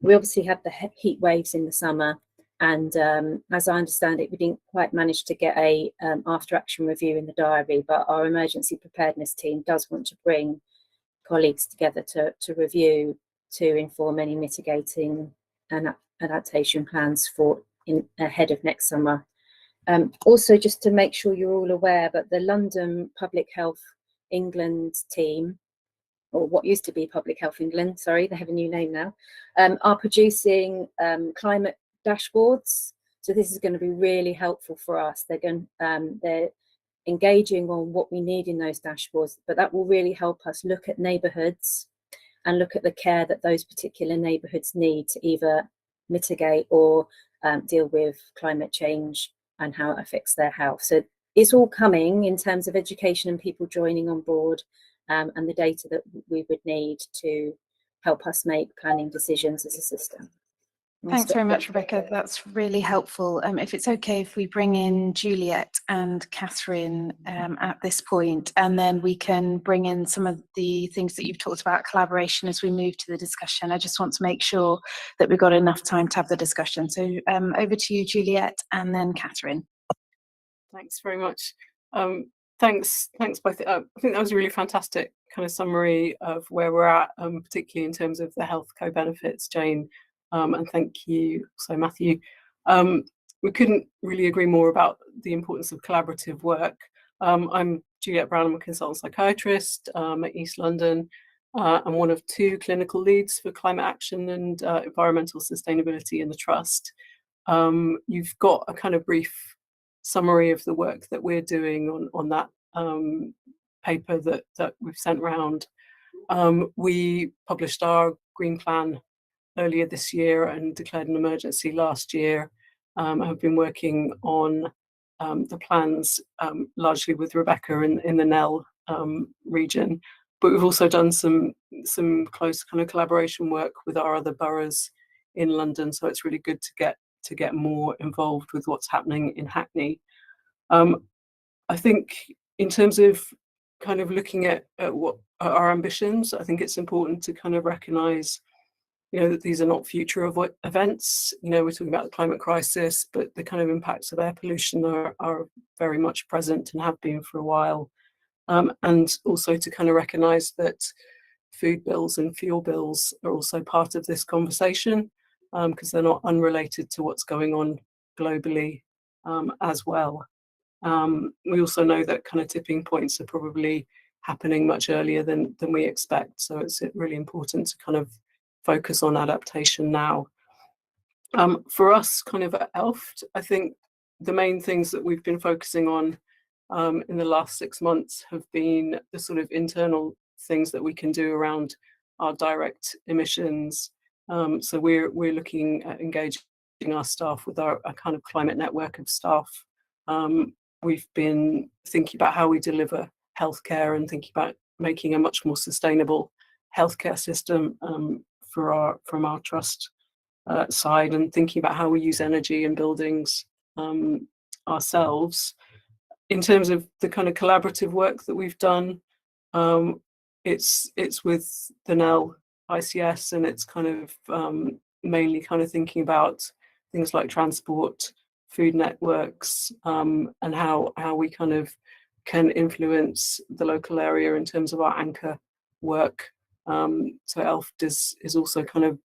We obviously had the heat waves in the summer, and as I understand it, we didn't quite manage to get a after action review in the diary, but our emergency preparedness team does want to bring colleagues together to review, to inform any mitigating and adaptation plans for ahead of next summer. Also, just to make sure you're all aware, but the London Public Health England team, or what used to be Public Health England, sorry, they have a new name now, are producing climate dashboards. So this is going to be really helpful for us. They're engaging on what we need in those dashboards, but that will really help us look at neighbourhoods and look at the care that those particular neighbourhoods need to either mitigate or deal with climate change and how it affects their health. So it's all coming in terms of education and people joining on board, and the data that we would need to help us make planning decisions as a system. Thanks very much, Rebecca. That's really helpful. If it's okay if we bring in Juliet and Catherine at this point, and then we can bring in some of the things that you've talked about, collaboration, as we move to the discussion. I just want to make sure that we've got enough time to have the discussion. So over to you, Juliet, and then Catherine. Thanks very much. Thanks both. I think that was a really fantastic kind of summary of where we're at, particularly in terms of the health co-benefits, Jane. And thank you, so Matthew. We couldn't really agree more about the importance of collaborative work. I'm Juliet Brown, I'm a consultant psychiatrist at East London. I'm one of 2 clinical leads for climate action and environmental sustainability in the Trust. You've got a kind of brief summary of the work that we're doing on that paper that we've sent round. We published our Green Plan earlier this year and declared an emergency last year. I've been working on the plans largely with Rebecca in the Nell region, but we've also done some close kind of collaboration work with our other boroughs in London, so it's really good to get more involved with what's happening in Hackney. I think in terms of kind of looking at what are our ambitions, I think it's important to kind of recognise, that these are not future events. We're talking about the climate crisis, but the kind of impacts of air pollution are very much present and have been for a while. And also to kind of recognise that food bills and fuel bills are also part of this conversation, because they're not unrelated to what's going on globally as well. We also know that kind of tipping points are probably happening much earlier than we expect. So it's really important to kind of focus on adaptation now. For us kind of at ELFT, I think the main things that we've been focusing on in the last 6 months have been the sort of internal things that we can do around our direct emissions. So we're looking at engaging our staff with our kind of climate network of staff. We've been thinking about how we deliver healthcare and thinking about making a much more sustainable healthcare system from our trust side, and thinking about how we use energy in buildings ourselves. In terms of the kind of collaborative work that we've done, it's with the Nell ICS, and it's kind of mainly kind of thinking about things like transport, food networks, and how we kind of can influence the local area in terms of our anchor work. So ELFT is also kind of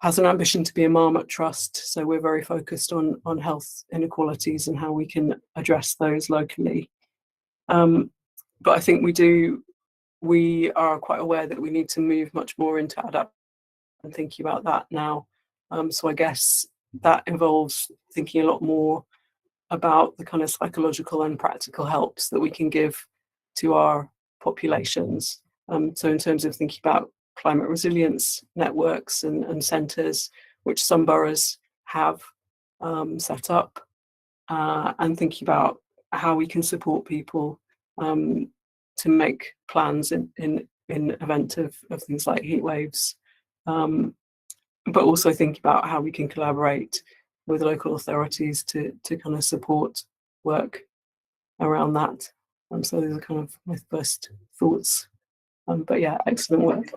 has an ambition to be a Marmot Trust, so we're very focused on health inequalities and how we can address those locally. But I think we are quite aware that we need to move much more into adapt and thinking about that now. So I guess that involves thinking a lot more about the kind of psychological and practical helps that we can give to our populations. So in terms of thinking about climate resilience networks and centres, which some boroughs have set up, and thinking about how we can support people to make plans in event of things like heat waves, but also think about how we can collaborate with local authorities to kind of support work around that. So those are kind of my first thoughts. But yeah, excellent work.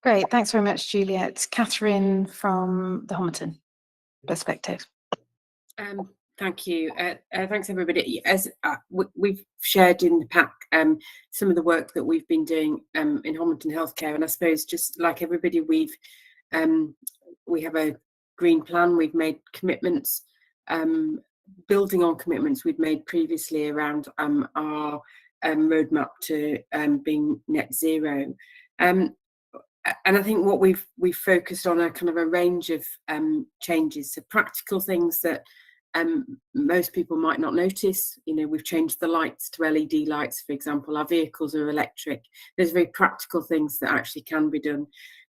Great, thanks very much, Juliet. Catherine, from the Homerton perspective. Thank you. Thanks, everybody. As we've shared in the pack, some of the work that we've been doing in Homerton Healthcare, and I suppose just like everybody, we have a green plan. We've made commitments, building on commitments we'd made previously around our roadmap to being net zero. And I think what we've focused on are kind of a range of changes, so practical things that most people might not notice. You know, we've changed the lights to LED lights, for example. Our vehicles are electric. There's very practical things that actually can be done.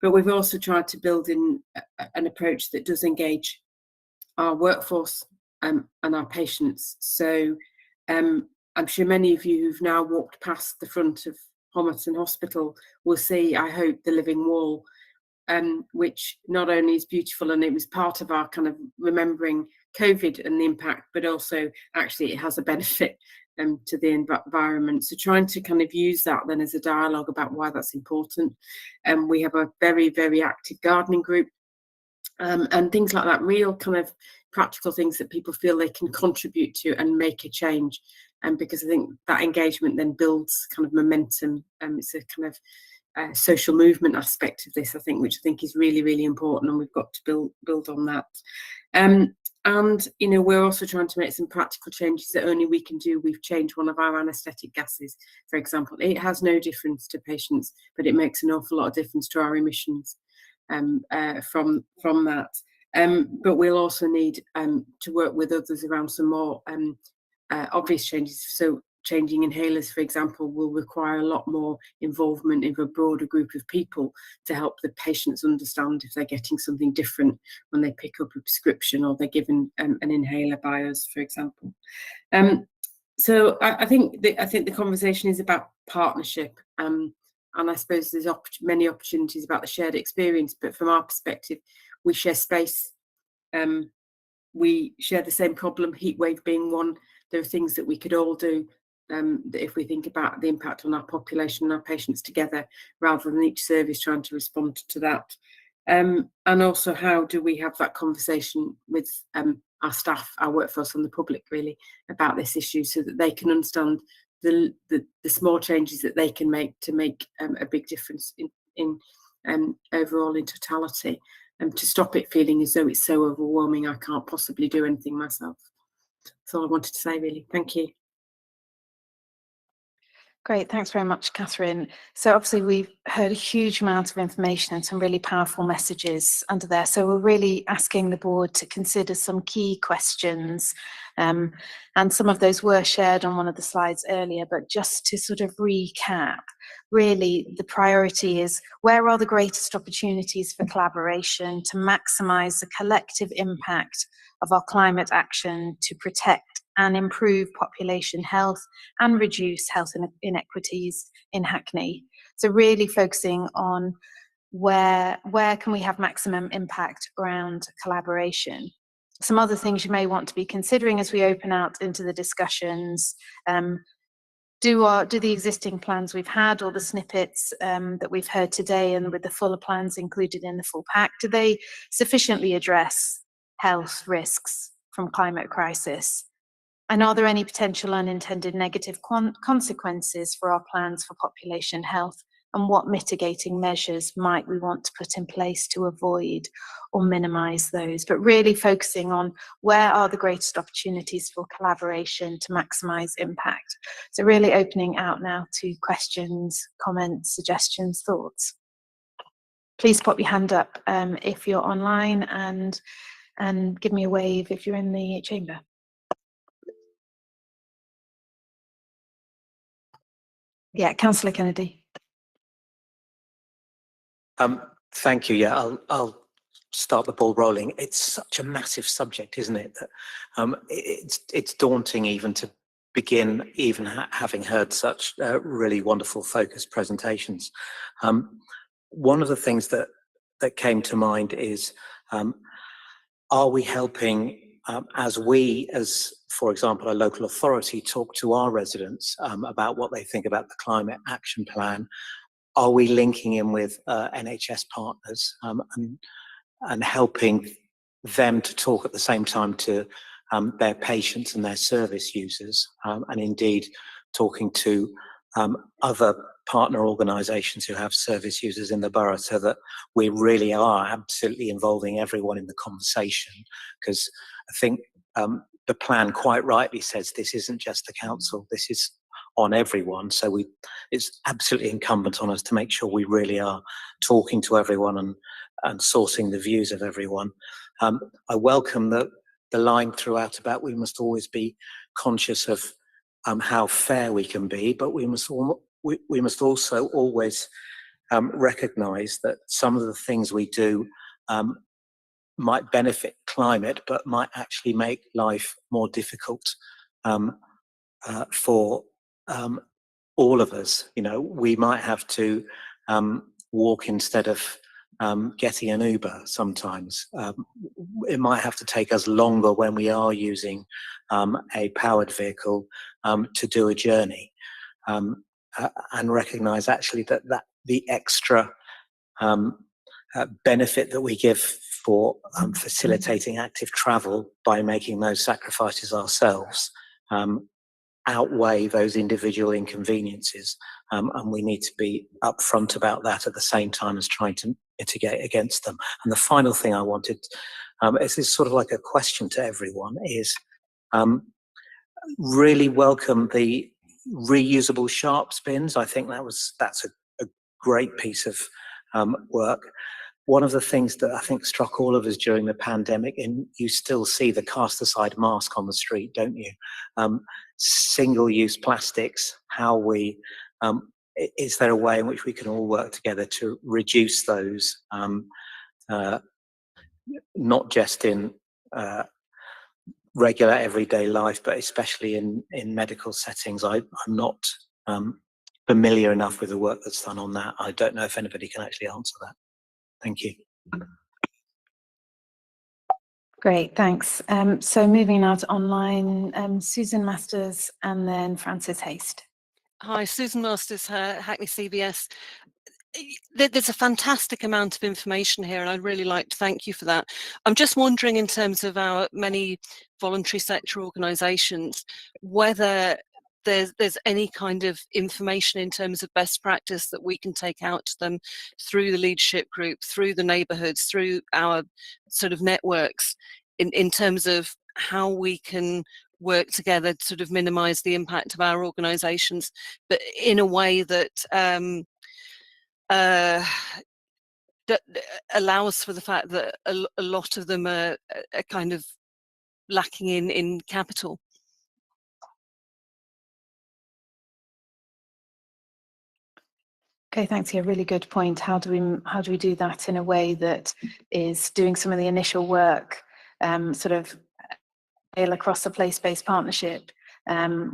But we've also tried to build in an approach that does engage our workforce and our patients. So I'm sure many of you who've now walked past the front of Homerton Hospital will see, I hope, the living wall, which not only is beautiful, and it was part of our kind of remembering COVID and the impact, but also actually it has a benefit to the environment. So trying to kind of use that then as a dialogue about why that's important. We have a very, very active gardening group, and things like that, real kind of practical things that people feel they can contribute to and make a change. And because I think that engagement then builds kind of momentum. It's a kind of social movement aspect of this, I think, which I think is really, really important, and we've got to build on that. And you know, we're also trying to make some practical changes that only we can do. We've changed one of our anaesthetic gases, for example. It has no difference to patients, but it makes an awful lot of difference to our emissions from that. But we'll also need to work with others around some more obvious changes. So changing inhalers, for example, will require a lot more involvement of a broader group of people to help the patients understand if they're getting something different when they pick up a prescription or they're given an inhaler by us, for example. So I think the conversation is about partnership, and I suppose there's many opportunities about the shared experience. But from our perspective, we share space. We share the same problem, heat wave being one. There are things that we could all do if we think about the impact on our population and our patients together, rather than each service trying to respond to that. And also, how do we have that conversation with our staff, our workforce, and the public really about this issue, so that they can understand the small changes that they can make to make a big difference in overall in totality, and to stop it feeling as though it's so overwhelming I can't possibly do anything myself. That's all I wanted to say, really. Thank you. Great, thanks very much, Catherine. So obviously we've heard a huge amount of information and some really powerful messages under there. So we're really asking the board to consider some key questions, and some of those were shared on one of the slides earlier, but just to sort of recap, really the priority is, where are the greatest opportunities for collaboration to maximise the collective impact of our climate action to protect and improve population health and reduce health inequities in Hackney? So really focusing on where can we have maximum impact around collaboration. Some other things you may want to be considering as we open out into the discussions: do the existing plans we've had, or the snippets that we've heard today and with the fuller plans included in the full pack, do they sufficiently address health risks from climate crisis? And are there any potential unintended negative consequences for our plans for population health and what mitigating measures might we want to put in place to avoid or minimise those, but really focusing on where are the greatest opportunities for collaboration to maximise impact. So really opening out now to questions, comments, suggestions, thoughts. Please pop your hand up if you're online, and give me a wave if you're in the chamber. Yeah, Councillor Kennedy. Thank you. Yeah, I'll start the ball rolling. It's such a massive subject, isn't it? That it's daunting even to begin, even having heard such really wonderful focused presentations. One of the things that came to mind is, are we helping as we, as for example, a local authority, talk to our residents about what they think about the climate action plan? Are we linking in with NHS partners and helping them to talk at the same time to their patients and their service users, and indeed talking to other partner organisations who have service users in the borough, so that we really are absolutely involving everyone in the conversation? Because I think the plan quite rightly says this isn't just the council, this is on everyone. So it's absolutely incumbent on us to make sure we really are talking to everyone and sourcing the views of everyone. I welcome the line throughout about we must always be conscious of how fair we can be, but we must also always recognise that some of the things we do might benefit climate, but might actually make life more difficult for all of us. You know, we might have to walk instead of getting an Uber sometimes. It might have to take us longer when we are using a powered vehicle to do a journey, and recognise actually that the extra benefit that we give for facilitating active travel by making those sacrifices ourselves outweigh those individual inconveniences, and we need to be upfront about that at the same time as trying to mitigate against them. And the final thing I wanted, is sort of like a question to everyone, is really welcome the reusable sharps bins. I think that's a great piece of work. One of the things that I think struck all of us during the pandemic, and you still see the cast aside mask on the street, don't you? Single-use plastics, how we, is there a way in which we can all work together to reduce those, not just in regular everyday life, but especially in medical settings? I'm not familiar enough with the work that's done on that. I don't know if anybody can actually answer that. Thank you. Great, thanks. So moving now to online, Susan Masters and then Frances Haste. Hi, Susan Masters, Hackney CBS. There's a fantastic amount of information here, and I'd really like to thank you for that. I'm just wondering, in terms of our many voluntary sector organisations, whether there's any kind of information in terms of best practice that we can take out to them through the leadership group, through the neighbourhoods, through our sort of networks, in terms of how we can work together to sort of minimise the impact of our organisations, but in a way that that allows for the fact that a lot of them are kind of lacking in capital. Okay, thanks. Yeah, really good point. How do we do that in a way that is doing some of the initial work, sort of across the place-based partnership,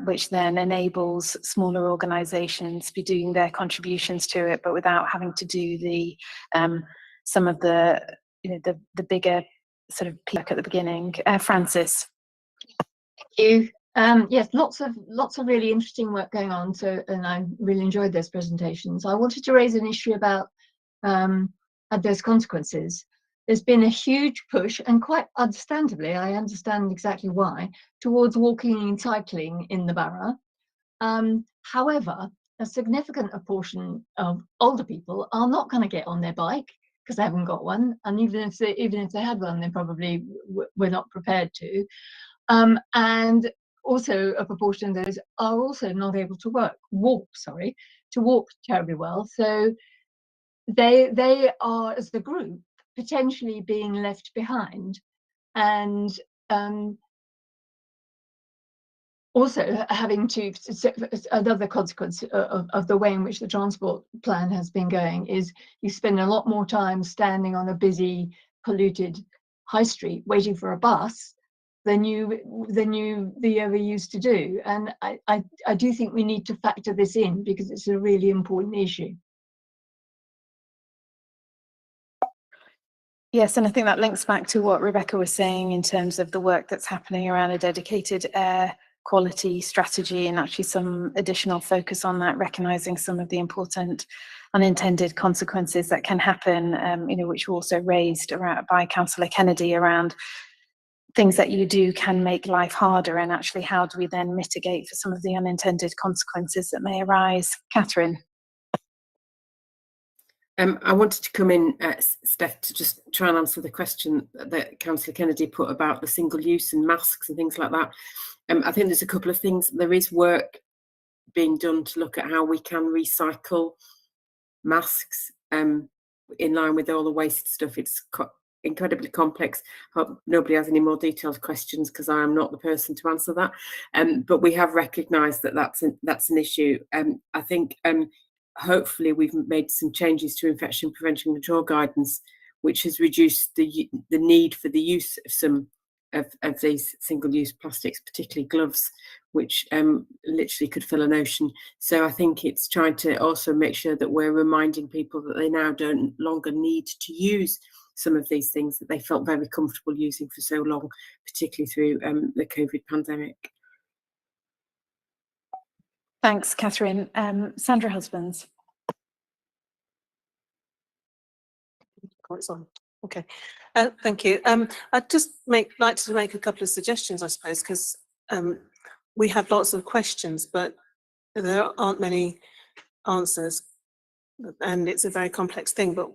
which then enables smaller organisations to be doing their contributions to it, but without having to do the some of the the bigger sort of work at the beginning. Frances. Thank you. Yes, lots of really interesting work going on. So, and I really enjoyed those presentations. I wanted to raise an issue about adverse consequences. There's been a huge push, and quite understandably, I understand exactly why, towards walking and cycling in the borough. However, a significant portion of older people are not going to get on their bike because they haven't got one, and even if they had one, they probably were not prepared to. And also a proportion of those are also not able to walk terribly well. So they are, as a group, potentially being left behind, and also having to, another consequence of the way in which the transport plan has been going is you spend a lot more time standing on a busy, polluted high street waiting for a bus than you ever used to do. And I do think we need to factor this in because it's a really important issue. Yes, and I think that links back to what Rebecca was saying in terms of the work that's happening around a dedicated air quality strategy, and actually some additional focus on that, recognizing some of the important unintended consequences that can happen, which were also raised by Councillor Kennedy around things that you do can make life harder, and actually how do we then mitigate for some of the unintended consequences that may arise. Catherine. I wanted to come in, Steph, to just try and answer the question that Councillor Kennedy put about the single use and masks and things like that. I think there's a couple of things. There is work being done to look at how we can recycle masks in line with all the waste stuff. It's incredibly complex. Hope nobody has any more detailed questions because I am not the person to answer that. But we have recognised that that's an issue. I think hopefully we've made some changes to infection prevention control guidance, which has reduced the need for the use of some of these single-use plastics, particularly gloves, which literally could fill an ocean. So I think it's trying to also make sure that we're reminding people that they now don't longer need to use some of these things that they felt very comfortable using for so long, particularly through the COVID pandemic. Thanks, Catherine. Sandra Husbands. Oh, it's on. Okay, thank you. I'd just like to make a couple of suggestions, I suppose, because we have lots of questions, but there aren't many answers, and it's a very complex thing. But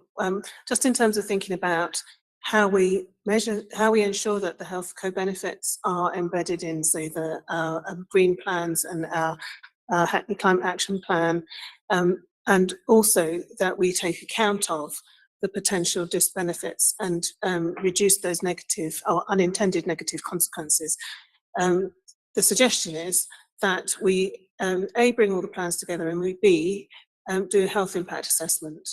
just in terms of thinking about how we ensure that the health co-benefits are embedded in, say, the green plans and our Hackney Climate Action Plan, and also that we take account of the potential disbenefits and reduce those negative or unintended negative consequences. The suggestion is that we A, bring all the plans together, and we B, do a health impact assessment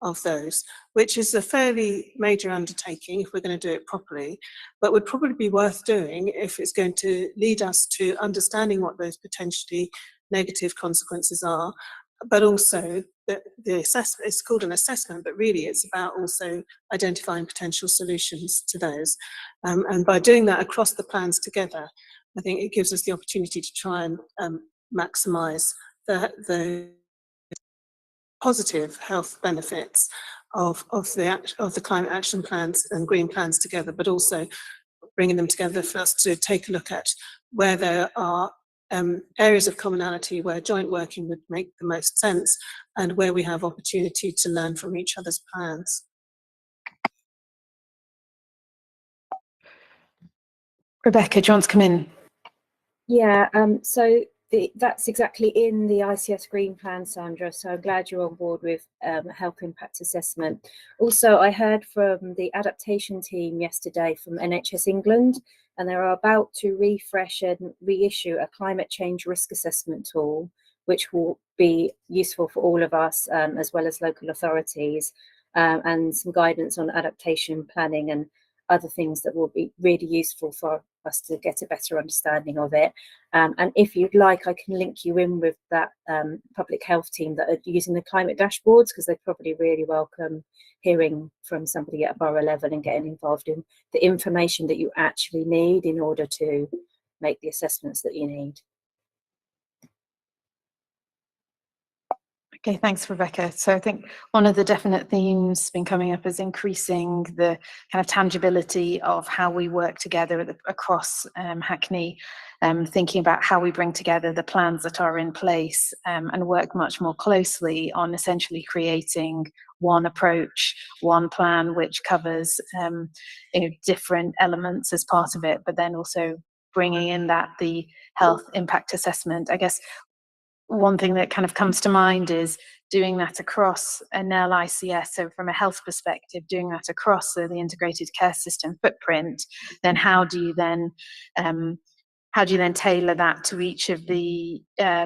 of those, which is a fairly major undertaking if we're going to do it properly, but would probably be worth doing if it's going to lead us to understanding what those potentially negative consequences are. But also the assessment, it's called an assessment, but really it's about also identifying potential solutions to those. And by doing that across the plans together, I think it gives us the opportunity to try and maximise the positive health benefits of the climate action plans and green plans together, but also bringing them together for us to take a look at where there are areas of commonality where joint working would make the most sense, and where we have opportunity to learn from each other's plans. Rebecca, do you want to come in? Yeah, so that's exactly in the ICS Green Plan, Sandra, so I'm glad you're on board with health impact assessment. Also, I heard from the adaptation team yesterday from NHS England, and they're about to refresh and reissue a climate change risk assessment tool, which will be useful for all of us, as well as local authorities, and some guidance on adaptation planning and other things that will be really useful for us to get a better understanding of it. And if you'd like, I can link you in with that public health team that are using the climate dashboards, because they probably really welcome hearing from somebody at a borough level and getting involved in the information that you actually need in order to make the assessments that you need. Okay, thanks, Rebecca. So I think one of the definite themes been coming up is increasing the kind of tangibility of how we work together across Hackney. thinking about how we bring together the plans that are in place, and work much more closely on essentially creating one approach, one plan, which covers different elements as part of it, but then also bringing in the health impact assessment. I guess one thing that kind of comes to mind is doing that across a NEL ICS. So from a health perspective, doing that across the integrated care system footprint, then how do you then tailor that to each of the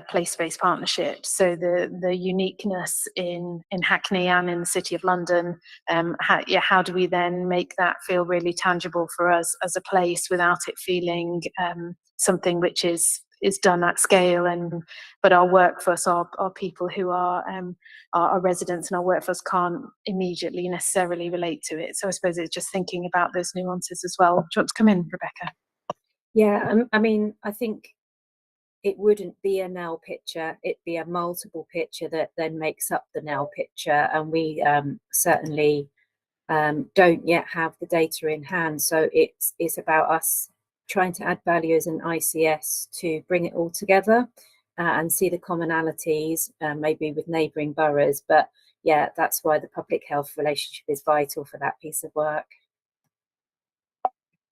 place-based partnerships? So the uniqueness in Hackney and in the City of London, how do we then make that feel really tangible for us as a place without it feeling something which is done at scale, but our workforce are people who are residents, and our workforce can't immediately necessarily relate to it. So I suppose it's just thinking about those nuances as well. Do you want to come in, Rebecca? Yeah, I mean, I think it wouldn't be a NEL picture, it'd be a multiple picture that then makes up the NEL picture, and we certainly don't yet have the data in hand. So it's about us trying to add value as an ICS to bring it all together and see the commonalities, maybe with neighbouring boroughs. But yeah, that's why the public health relationship is vital for that piece of work.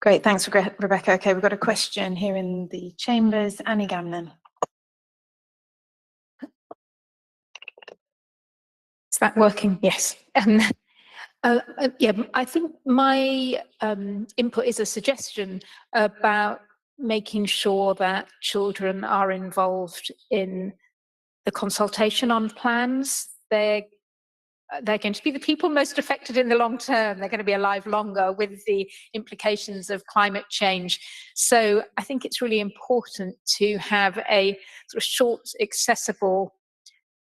Great, thanks, Rebecca. Okay, we've got a question here in the chambers. Annie Gamlin. Is that working? Yes. Yeah, I think my input is a suggestion about making sure that children are involved in the consultation on plans. They're going to be the people most affected in the long term. They're going to be alive longer with the implications of climate change. So I think it's really important to have a sort of short, accessible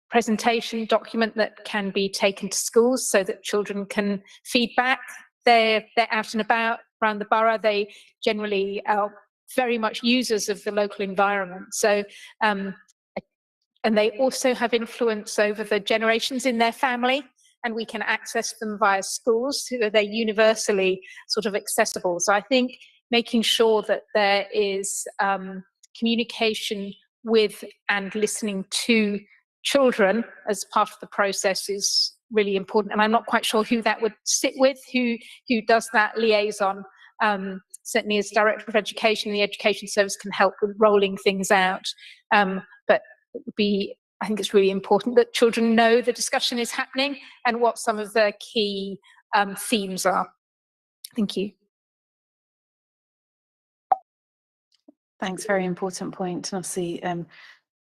presentation document that can be taken to schools so that children can feedback. They're out and about around the borough. They generally are very much users of the local environment. So, and they also have influence over the generations in their family, and we can access them via schools so that they're universally sort of accessible. So I think making sure that there is communication with and listening to children as part of the process is really important. And I'm not quite sure who that would sit with, who does that liaison. Certainly as Director of Education, the Education Service can help with rolling things out. But it would be, I think it's really important that children know the discussion is happening and what some of the key themes are. Thank you. Thanks, very important point. And obviously,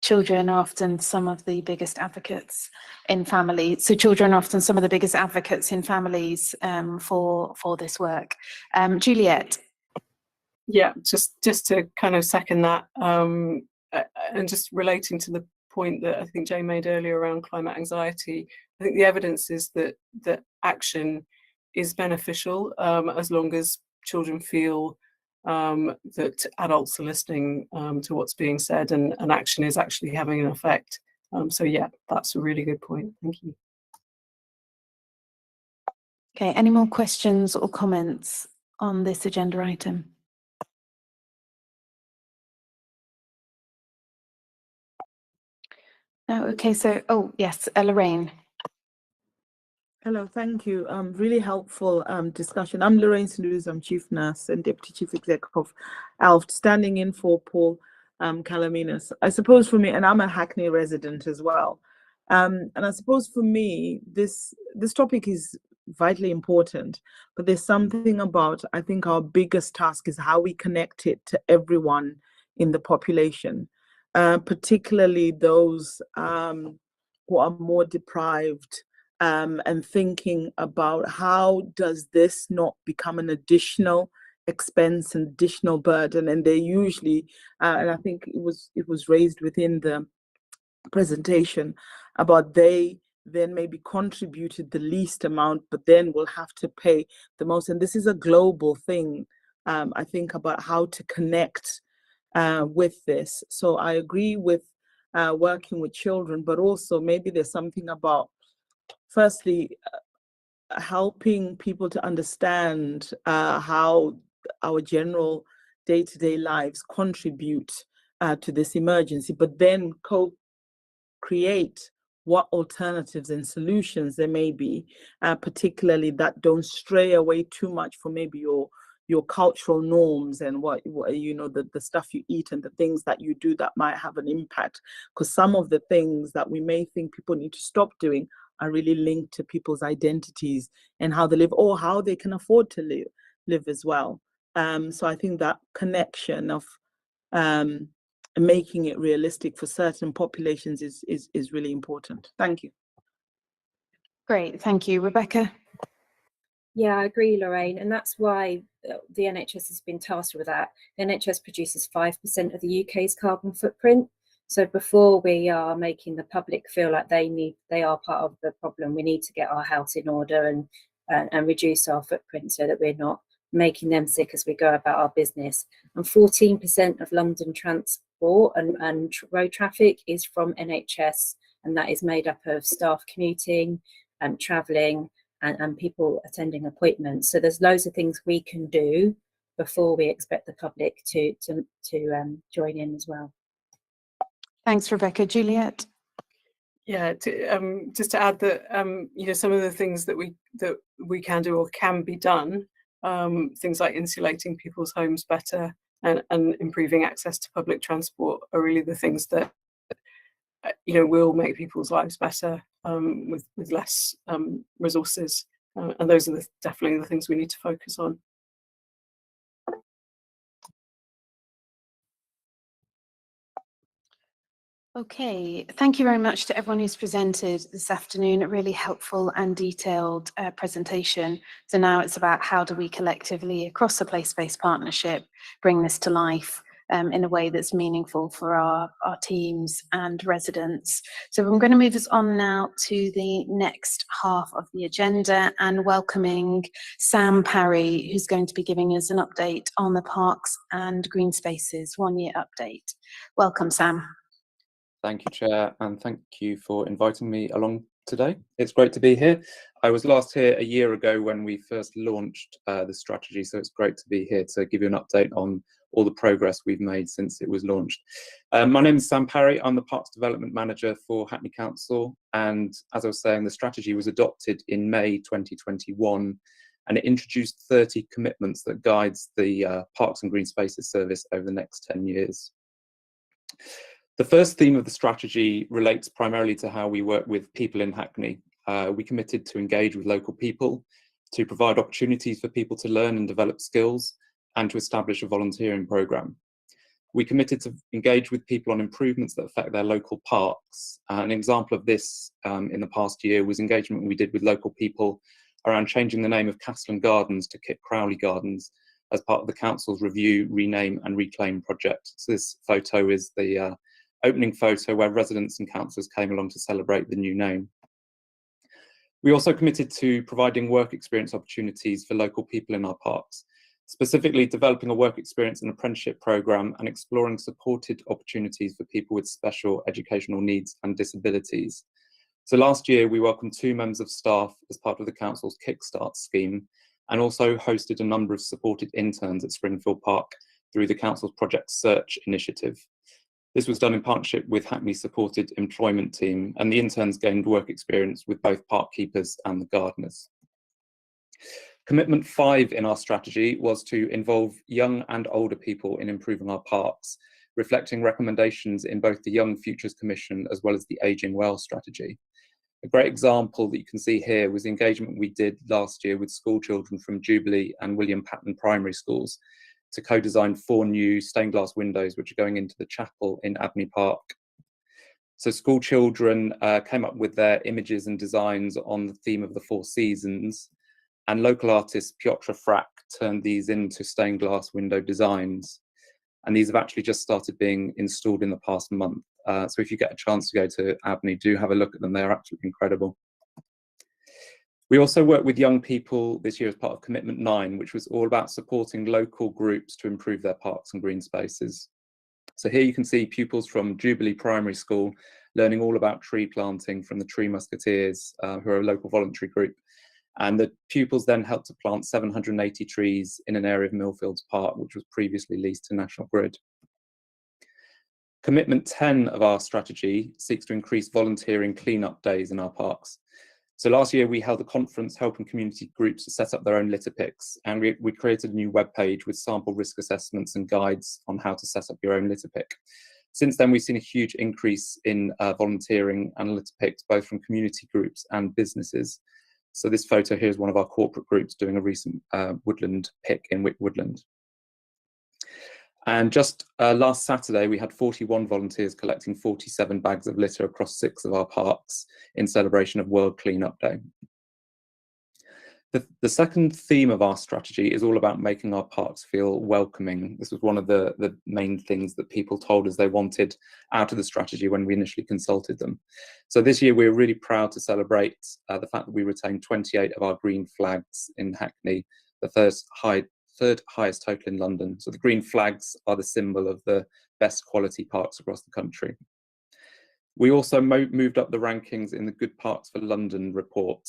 children are often some of the biggest advocates in families. So children are often some of the biggest advocates in families for this work. Juliet. Yeah, just to kind of second that, and just relating to the point that I think Jane made earlier around climate anxiety, I think the evidence is that action is beneficial as long as children feel that adults are listening to what's being said, and action is actually having an effect. So yeah, that's a really good point. Thank you. Okay, any more questions or comments on this agenda item? No, okay, so, oh yes, Lorraine. Hello, thank you. Really helpful discussion. I'm Lorraine Sindus, I'm Chief Nurse and Deputy Chief Executive of ALFT, standing in for Paul Calaminas. I suppose for me, and I'm a Hackney resident as well, and I suppose for me, this topic is vitally important, but there's something about, I think our biggest task is how we connect it to everyone in the population, particularly those who are more deprived, and thinking about how does this not become an additional expense and additional burden. And they usually, and I think it was raised within the presentation about they then maybe contributed the least amount, but then will have to pay the most. And this is a global thing, I think, about how to connect with this. So I agree with working with children, but also maybe there's something about, firstly, helping people to understand how our general day-to-day lives contribute to this emergency, but then co-create what alternatives and solutions there may be, particularly that don't stray away too much from maybe your cultural norms and what you know, the stuff you eat and the things that you do that might have an impact. Because some of the things that we may think people need to stop doing are really linked to people's identities and how they live, or how they can afford to live as well. So I think that connection of making it realistic for certain populations is really important. Thank you. Great, thank you. Rebecca? Yeah, I agree, Lorraine, and that's why the NHS has been tasked with that. The NHS produces 5% of the UK's carbon footprint. So before we are making the public feel like they are part of the problem, we need to get our house in order and reduce our footprint so that we're not making them sick as we go about our business. And 14% of London transport and road traffic is from NHS, and that is made up of staff commuting and travelling and people attending appointments. So there's loads of things we can do before we expect the public to join in as well. Thanks, Rebecca. Juliet? Yeah, just to add that you know, some of the things that we can do or can be done, things like insulating people's homes better and improving access to public transport are really the things that you know, will make people's lives better with less resources, and those are definitely the things we need to focus on. Okay, thank you very much to everyone who's presented this afternoon. A really helpful and detailed presentation. So now it's about how do we collectively, across the place-based partnership, bring this to life in a way that's meaningful for our teams and residents. So I'm going to move us on now to the next half of the agenda and welcoming Sam Parry, who's going to be giving us an update on the Parks and Green Spaces one-year update. Welcome, Sam. Thank you, Chair, and thank you for inviting me along today. It's great to be here. I was last here a year ago when we first launched the strategy, so it's great to be here to give you an update on all the progress we've made since it was launched. My name is Sam Parry. I'm the Parks Development Manager for Hackney Council, and as I was saying, the strategy was adopted in May 2021, and it introduced 30 commitments that guides the Parks and Green Spaces service over the next 10 years. The first theme of the strategy relates primarily to how we work with people in Hackney. We committed to engage with local people, to provide opportunities for people to learn and develop skills, and to establish a volunteering programme. We committed to engage with people on improvements that affect their local parks. An example of this in the past year was engagement we did with local people around changing the name of Castle Gardens to Kit Crowley Gardens as part of the council's review, rename and reclaim project. So this photo is the opening photo where residents and councillors came along to celebrate the new name. We also committed to providing work experience opportunities for local people in our parks, specifically developing a work experience and apprenticeship programme and exploring supported opportunities for people with special educational needs and disabilities. So last year we welcomed 2 members of staff as part of the council's Kickstart scheme and also hosted a number of supported interns at Springfield Park through the council's Project Search initiative. This was done in partnership with Hackney's supported employment team, and the interns gained work experience with both park keepers and the gardeners. Commitment 5 in our strategy was to involve young and older people in improving our parks, reflecting recommendations in both the Young Futures Commission as well as the Ageing Well strategy. A great example that you can see here was the engagement we did last year with school children from Jubilee and William Patton primary schools to co-design 4 new stained glass windows which are going into the chapel in Abney Park. So school children came up with their images and designs on the theme of the 4 seasons, and local artist Piotr Frak turned these into stained glass window designs. And these have actually just started being installed in the past month. So if you get a chance to go to Abney, do have a look at them. They're absolutely incredible. We also worked with young people this year as part of Commitment 9, which was all about supporting local groups to improve their parks and green spaces. So here you can see pupils from Jubilee Primary School learning all about tree planting from the Tree Musketeers, who are a local voluntary group. And the pupils then helped to plant 780 trees in an area of Millfields Park, which was previously leased to National Grid. Commitment 10 of our strategy seeks to increase volunteering clean-up days in our parks. So last year we held a conference helping community groups to set up their own litter picks, and we created a new webpage with sample risk assessments and guides on how to set up your own litter pick. Since then, we've seen a huge increase in volunteering and litter picks, both from community groups and businesses. So this photo here is one of our corporate groups doing a recent woodland pick in Wick Woodland. And just last Saturday, we had 41 volunteers collecting 47 bags of litter across 6 of our parks in celebration of World Cleanup Day. The second theme of our strategy is all about making our parks feel welcoming. This was one of the main things that people told us they wanted out of the strategy when we initially consulted them. So this year we're really proud to celebrate the fact that we retained 28 of our green flags in Hackney, the third highest total in London. So the green flags are the symbol of the best quality parks across the country. We also moved up the rankings in the Good Parks for London report,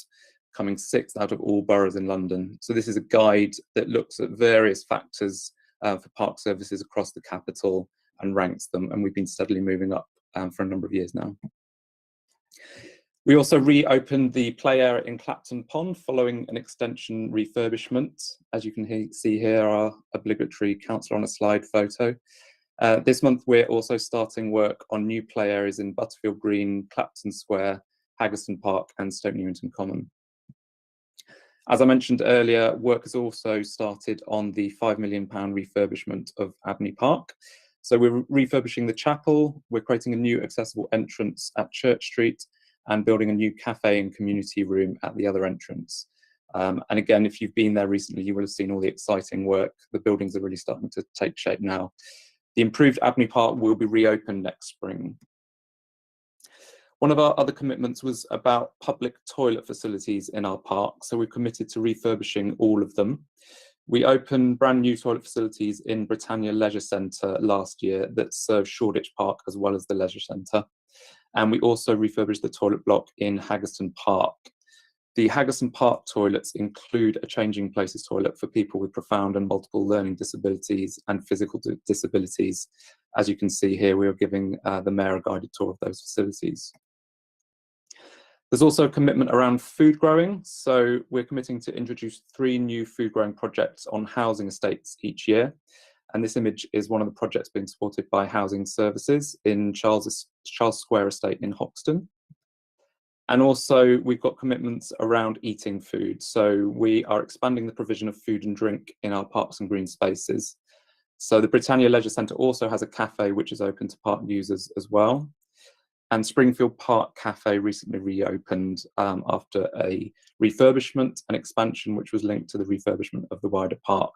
coming 6th out of all boroughs in London. So this is a guide that looks at various factors for park services across the capital and ranks them, and we've been steadily moving up for a number of years now. We also reopened the play area in Clapton Pond following an extension refurbishment. As you can see here, our obligatory councillor on a slide photo. This month we're also starting work on new play areas in Butterfield Green, Clapton Square, Haggerston Park and Stoke Newington Common. As I mentioned earlier, work has also started on the £5 million refurbishment of Abney Park. So we're refurbishing the chapel, we're creating a new accessible entrance at Church Street and building a new cafe and community room at the other entrance. And again, if you've been there recently, you will have seen all the exciting work. The buildings are really starting to take shape now. The improved Abney Park will be reopened next spring. One of our other commitments was about public toilet facilities in our park, so we're committed to refurbishing all of them. We opened brand new toilet facilities in Britannia Leisure Centre last year that serve Shoreditch Park as well as the Leisure Centre. And we also refurbished the toilet block in Haggerston Park. The Haggerston Park toilets include a changing places toilet for people with profound and multiple learning disabilities and physical disabilities. As you can see here, we are giving the Mayor a guided tour of those facilities. There's also a commitment around food growing. So we're committing to introduce 3 new food growing projects on housing estates each year. And this image is one of the projects being supported by Housing Services in Charles Square Estate in Hoxton. And also we've got commitments around eating food. So we are expanding the provision of food and drink in our parks and green spaces. So the Britannia Leisure Centre also has a cafe which is open to park users as well. And Springfield Park Cafe recently reopened after a refurbishment and expansion which was linked to the refurbishment of the wider park.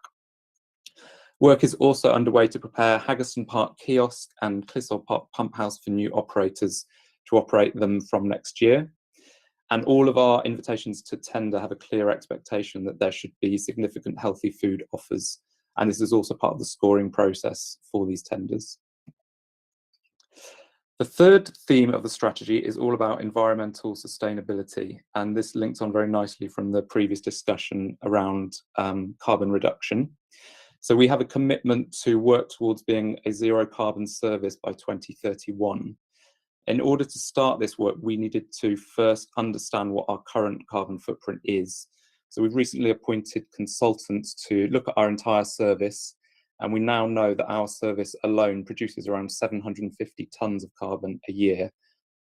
Work is also underway to prepare Haggerston Park Kiosk and Clissold Park Pump House for new operators to operate them from next year. And all of our invitations to tender have a clear expectation that there should be significant healthy food offers. And this is also part of the scoring process for these tenders. The third theme of the strategy is all about environmental sustainability, and this links on very nicely from the previous discussion around carbon reduction. So we have a commitment to work towards being a zero carbon service by 2031. In order to start this work, we needed to first understand what our current carbon footprint is. So we've recently appointed consultants to look at our entire service. And we now know that our service alone produces around 750 tonnes of carbon a year,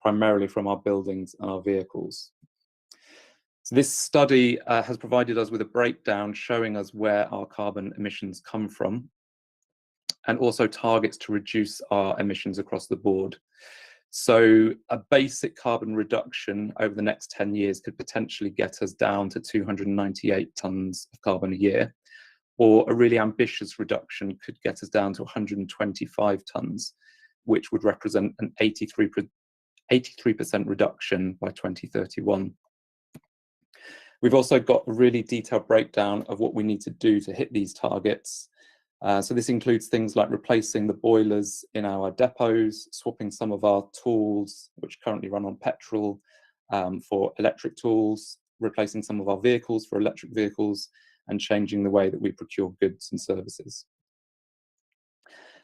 primarily from our buildings and our vehicles. So this study has provided us with a breakdown showing us where our carbon emissions come from and also targets to reduce our emissions across the board. So a basic carbon reduction over the next 10 years could potentially get us down to 298 tonnes of carbon a year. Or a really ambitious reduction could get us down to 125 tonnes, which would represent an 83% reduction by 2031. We've also got a really detailed breakdown of what we need to do to hit these targets. So this includes things like replacing the boilers in our depots, swapping some of our tools, which currently run on petrol, for electric tools, replacing some of our vehicles for electric vehicles, and changing the way that we procure goods and services.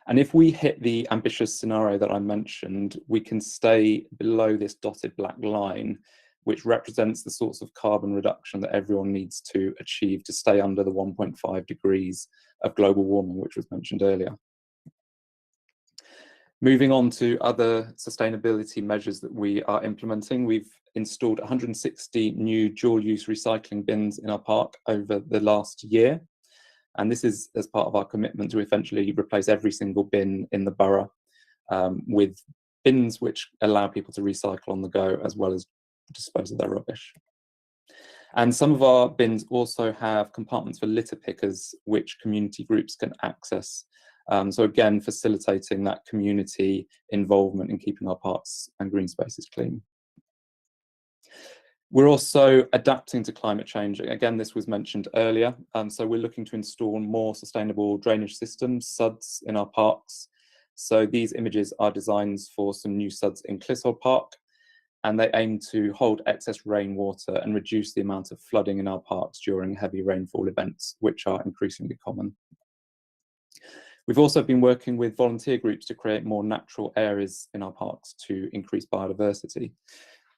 And if we hit the ambitious scenario that I mentioned, we can stay below this dotted black line, which represents the sorts of carbon reduction that everyone needs to achieve to stay under the 1.5 degrees of global warming, which was mentioned earlier. Moving on to other sustainability measures that we are implementing, we've installed 160 new dual-use recycling bins in our park over the last year. And this is as part of our commitment to eventually replace every single bin in the borough with bins which allow people to recycle on the go as well as dispose of their rubbish. And some of our bins also have compartments for litter pickers, which community groups can access. So again, facilitating that community involvement in keeping our parks and green spaces clean. We're also adapting to climate change. Again, this was mentioned earlier. So we're looking to install more sustainable drainage systems, SUDs, in our parks. So these images are designs for some new SUDs in Clissold Park, and they aim to hold excess rainwater and reduce the amount of flooding in our parks during heavy rainfall events, which are increasingly common. We've also been working with volunteer groups to create more natural areas in our parks to increase biodiversity.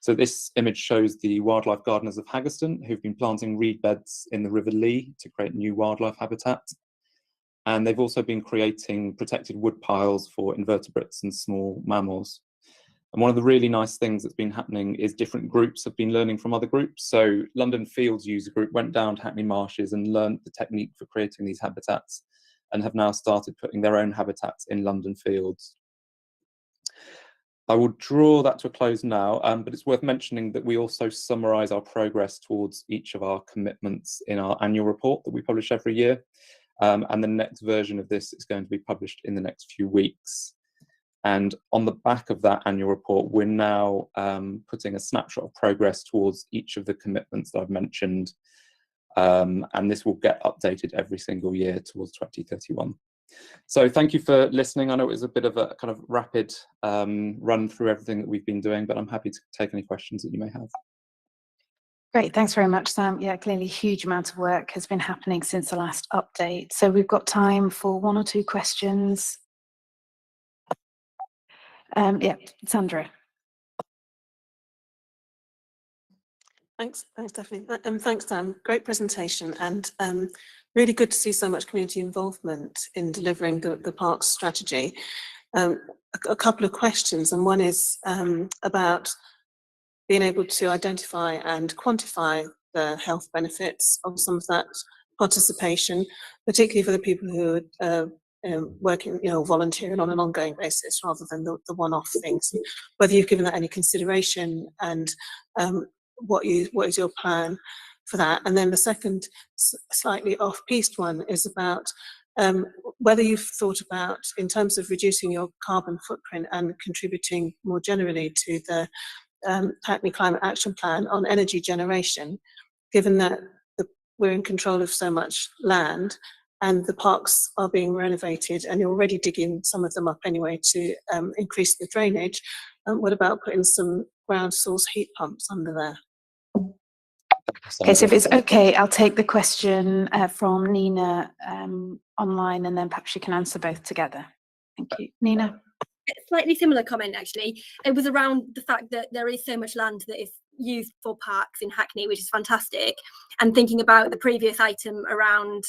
So this image shows the wildlife gardeners of Haggerston, who've been planting reed beds in the River Lee to create new wildlife habitat. And they've also been creating protected wood piles for invertebrates and small mammals. And one of the really nice things that's been happening is different groups have been learning from other groups. So London Fields User Group went down to Hackney Marshes and learned the technique for creating these habitats, and have now started putting their own habitats in London Fields. I will draw that to a close now, but it's worth mentioning that we also summarise our progress towards each of our commitments in our annual report that we publish every year. And the next version of this is going to be published in the next few weeks. And on the back of that annual report, we're now putting a snapshot of progress towards each of the commitments that I've mentioned. And this will get updated every single year towards 2031. So thank you for listening. I know it was a bit of a kind of rapid run through everything that we've been doing, but I'm happy to take any questions that you may have. Great, thanks very much, Sam. Yeah, clearly a huge amount of work has been happening since the last update. So we've got time for one or two questions. Yeah, Sandra. Thanks, Stephanie. And thanks, Sam. Great presentation, and really good to see so much community involvement in delivering the parks strategy. A couple of questions, and one is about being able to identify and quantify the health benefits of some of that participation, particularly for the people who are working, volunteering on an ongoing basis rather than the one-off things. Whether you've given that any consideration, and what is your plan for that? And then the second, slightly off-piste one, is about whether you've thought about, in terms of reducing your carbon footprint and contributing more generally to the Hackney Climate Action Plan on energy generation, given that we're in control of so much land and the parks are being renovated and you're already digging some of them up anyway to increase the drainage. What about putting some ground source heat pumps under there? Okay, so if it's okay, I'll take the question from Nina online, and then perhaps you can answer both together. Thank you. Nina? Slightly similar comment, actually. It was around the fact that there is so much land that is used for parks in Hackney, which is fantastic. And thinking about the previous item around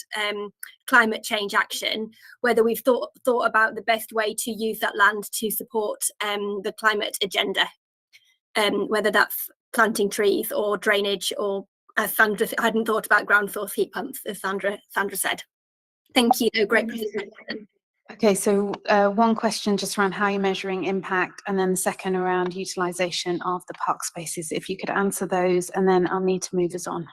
climate change action, whether we've thought about the best way to use that land to support the climate agenda, whether that's planting trees or drainage, or as Sandra, I hadn't thought about ground source heat pumps, as Sandra said. Thank you. No, great presentation. Okay, so one question just around how you're measuring impact, and then the second around utilisation of the park spaces. If you could answer those, and then I'll need to move us on.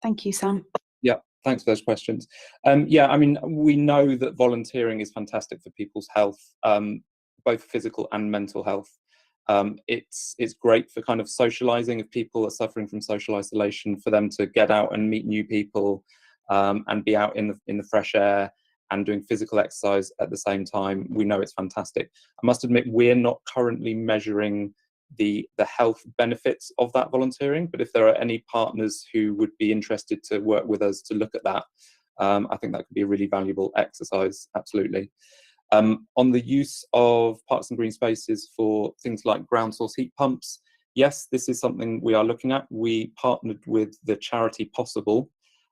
Thank you, Sam. Yeah, thanks for those questions. Yeah, I mean, we know that volunteering is fantastic for people's health, both physical and mental health. It's great for kind of socialising. If people are suffering from social isolation, for them to get out and meet new people and be out in the fresh air and doing physical exercise at the same time, we know it's fantastic. I must admit, we're not currently measuring the health benefits of that volunteering. But if there are any partners who would be interested to work with us to look at that, I think that could be a really valuable exercise, absolutely. On the use of parks and green spaces for things like ground source heat pumps, yes, this is something we are looking at. We partnered with the charity Possible,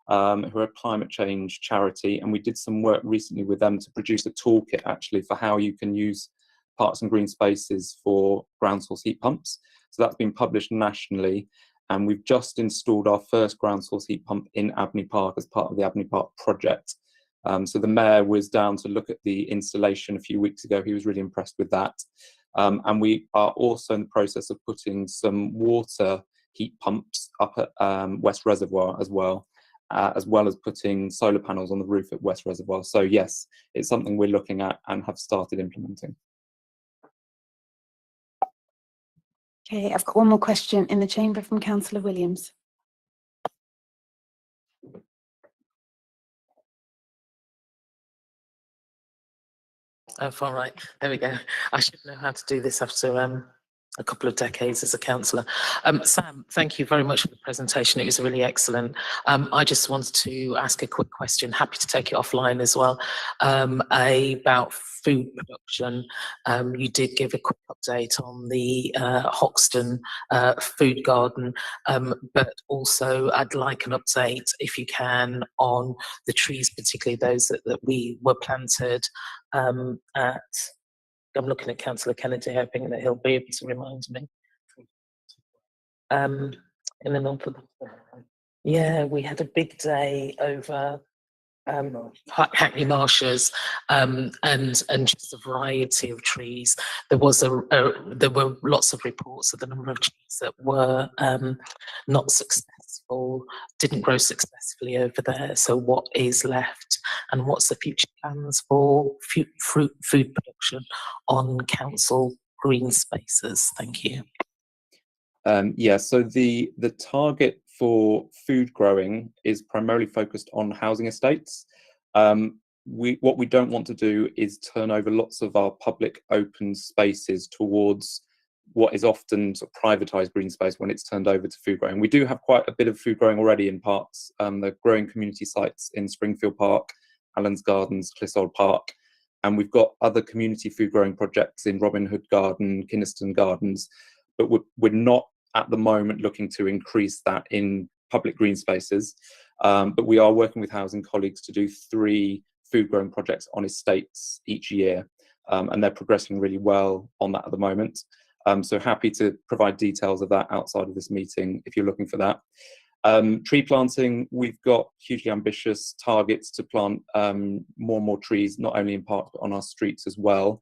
who are a climate change charity, and we did some work recently with them to produce a toolkit actually for how you can use parks and green spaces for ground source heat pumps. So that's been published nationally, and we've just installed our first ground source heat pump in Abney Park as part of the Abney Park project. So the mayor was down to look at the installation a few weeks ago. He was really impressed with that. And we are also in the process of putting some water heat pumps up at West Reservoir as well as putting solar panels on the roof at West Reservoir. So yes, it's something we're looking at and have started implementing. Okay, I've got one more question in the chamber from Councillor Williams. Oh, all right, there we go. I should know how to do this after a couple of decades as a councillor. Sam, thank you very much for the presentation. It was really excellent. I just wanted to ask a quick question, happy to take it offline as well, about food production. You did give a quick update on the Hoxton food garden, but also I'd like an update, if you can, on the trees, particularly those that we were planted at. I'm looking at Councillor Kennedy, hoping that he'll be able to remind me. In the north of yeah, we had a big day over Hackney Marshes, and just a variety of trees. There was there were lots of reports of the number of trees that were not successful, didn't grow successfully over there. So what is left, and what's the future plans for food production on council green spaces? Thank you. Yeah, so the target for food growing is primarily focused on housing estates. What we don't want to do is turn over lots of our public open spaces towards what is often sort of privatised green space when it's turned over to food growing. We do have quite a bit of food growing already in parks. The growing community sites in Springfield Park, Allen's Gardens, Clissold Park, and we've got other community food growing projects in Robin Hood Garden, Kynaston Gardens, but we're not at the moment looking to increase that in public green spaces, but we are working with housing colleagues to do 3 food growing projects on estates each year, and they're progressing really well on that at the moment. So happy to provide details of that outside of this meeting if you're looking for that. Tree planting, we've got hugely ambitious targets to plant more and more trees, not only in parks but on our streets as well.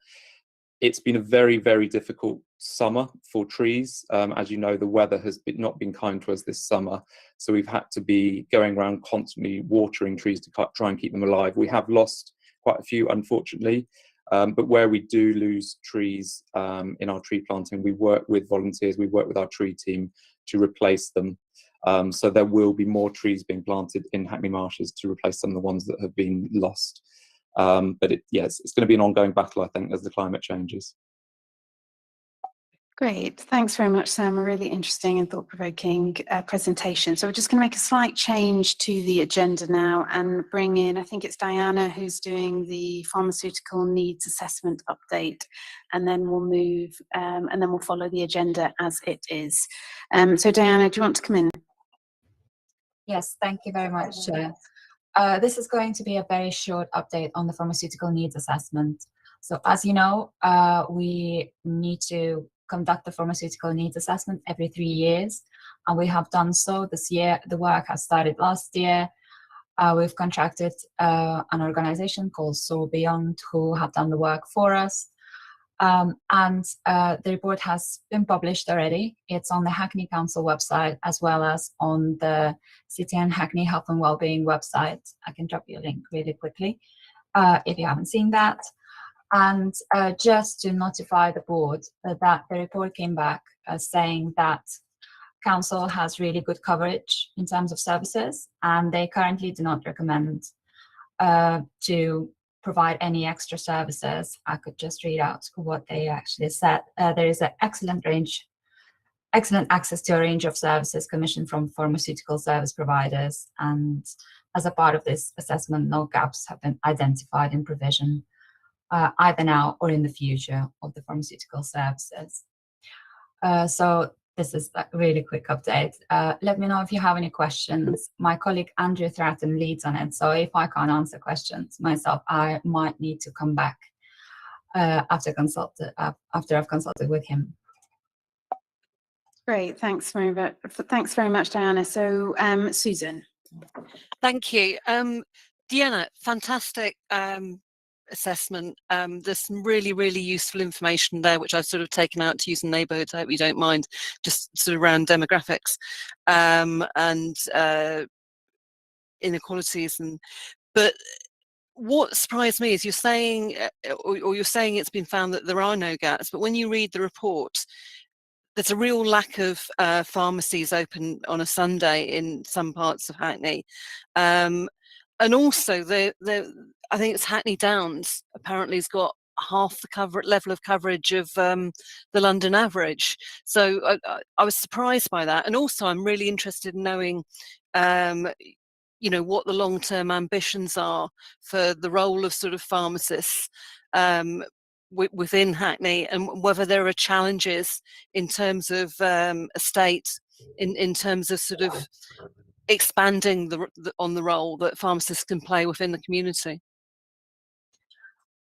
It's been a very, very difficult summer for trees. As you know, the weather has not been kind to us this summer, so we've had to be going around constantly watering trees to try and keep them alive. We have lost quite a few, unfortunately, but where we do lose trees in our tree planting, we work with volunteers, we work with our tree team to replace them. So there will be more trees being planted in Hackney Marshes to replace some of the ones that have been lost. But yes, it's going to be an ongoing battle, I think, as the climate changes. Great, thanks very much, Sam. A really interesting and thought-provoking presentation. So we're just going to make a slight change to the agenda now and bring in, I think it's Diana who's doing the pharmaceutical needs assessment update, and then we'll move and then we'll follow the agenda as it is. So Diana, do you want to come in? Yes, thank you very much, Chair. This is going to be a very short update on the pharmaceutical needs assessment. So as you know, we need to conduct the pharmaceutical needs assessment every 3 years, and we have done so this year. The work has started last year. We've contracted an organization called Soul Beyond who have done the work for us. And the report has been published already. It's on the Hackney Council website as well as on the City and Hackney Health and Wellbeing website. I can drop you a link really quickly if you haven't seen that. And just to notify the board that the report came back saying that Council has really good coverage in terms of services, and they currently do not recommend to provide any extra services. I could just read out what they actually said. There is an excellent range excellent access to a range of services commissioned from pharmaceutical service providers. And as a part of this assessment, no gaps have been identified in provision, either now or in the future, of the pharmaceutical services. So this is a really quick update. Let me know if you have any questions. My colleague Andrew Thratton leads on it, so if I can't answer questions myself, I might need to come back after I've consulted with him. Great, thanks very much, Diana. So, Susan. Thank you. Deanna, fantastic assessment. There's some really, really useful information there, which I've sort of taken out to use in neighbourhoods. I hope you don't mind, just sort of around demographics and inequalities. But what surprised me is you're saying, or you're saying it's been found that there are no gaps, but when you read the report, there's a real lack of pharmacies open on a Sunday in some parts of Hackney. And also, I think it's Hackney Downs apparently has got half the level of coverage of the London average. So I was surprised by that. And also, I'm really interested in knowing what the long-term ambitions are for the role of sort of pharmacists within Hackney, and whether there are challenges in terms of estate, in terms of sort of expanding on the role that pharmacists can play within the community.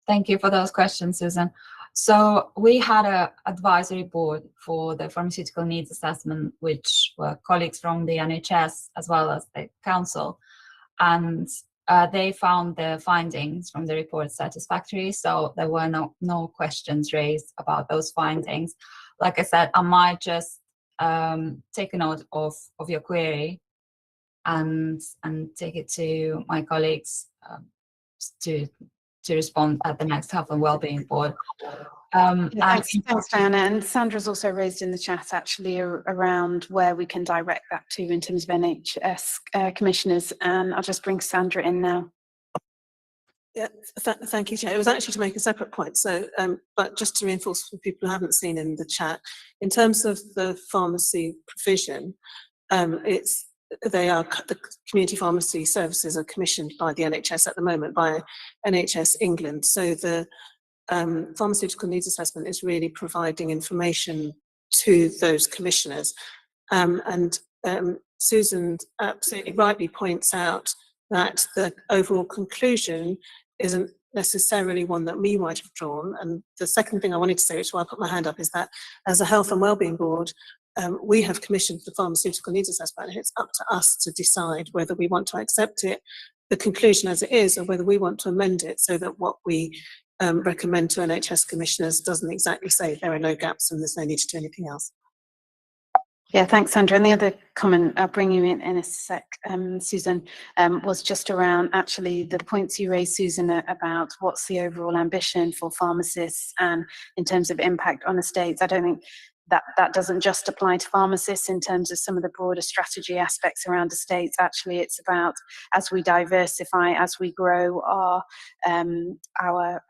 Thank you for those questions, Susan. So we had an advisory board for the pharmaceutical needs assessment, which were colleagues from the NHS as well as the council, and they found the findings from the report satisfactory. So there were no questions raised about those findings. Like I said, I might just take a note of your query and take it to my colleagues to respond at the next Health and Wellbeing Board. Thanks, Diana. And Sandra's also raised in the chat actually around where we can direct that to in terms of NHS commissioners. And I'll just bring Sandra in now. Yeah, thank you, Chair. It was actually to make a separate point. So, but just to reinforce for people who haven't seen in the chat, in terms of the pharmacy provision, the community pharmacy services are commissioned by the NHS at the moment, by NHS England. So the pharmaceutical needs assessment is really providing information to those commissioners. Susan absolutely rightly points out that the overall conclusion isn't necessarily one that we might have drawn. And the second thing I wanted to say, which is why I put my hand up, is that as a Health and Wellbeing Board, we have commissioned the pharmaceutical needs assessment, and it's up to us to decide whether we want to accept it, the conclusion as it is, or whether we want to amend it so that what we recommend to NHS commissioners doesn't exactly say there are no gaps and there's no need to do anything else. Yeah, thanks, Sandra. And the other comment, I'll bring you in a sec, Susan, was just around actually the points you raised, Susan, about what's the overall ambition for pharmacists and in terms of impact on estates. I don't think that doesn't just apply to pharmacists in terms of some of the broader strategy aspects around estates. Actually, it's about, as we diversify, as we grow our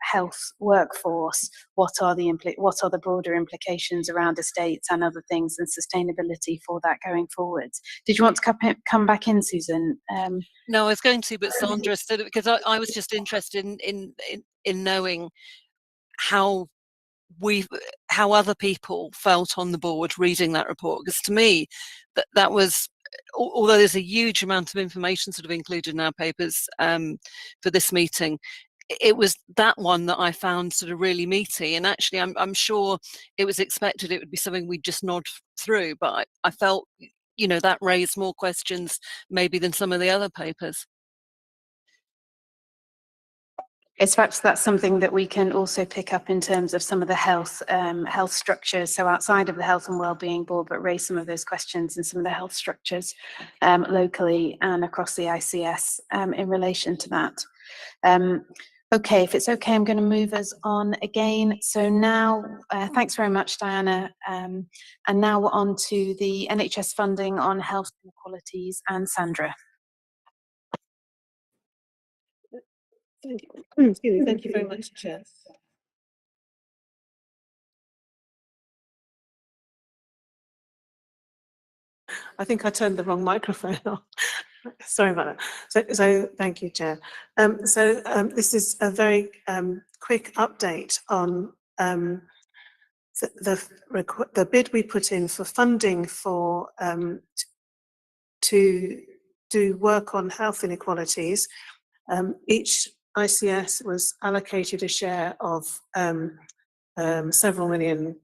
health workforce, what are the broader implications around estates and other things, and sustainability for that going forwards. Did you want to come back in, Susan? No, I was going to, but Sandra said it, because I was just interested in knowing how other people felt on the board reading that report, because to me that was, although there's a huge amount of information sort of included in our papers for this meeting, it was that one that I found sort of really meaty. And actually I'm sure it was expected it would be something we'd just nod through, but I felt that raised more questions maybe than some of the other papers. It's perhaps that's something that we can also pick up in terms of some of the health structures. So outside of the Health and Wellbeing Board, but raise some of those questions in some of the health structures locally and across the ICS in relation to that. Okay, if it's okay, I'm going to move us on again. So now, thanks very much, Diana. And now we're on to the NHS funding on health inequalities, and Sandra. Excuse me, thank you very much, Chair. I think I turned the wrong microphone on. Sorry about that. So thank you, Chair. This is a very quick update on the bid we put in for funding for to do work on health inequalities. Each ICS was allocated a share of several £million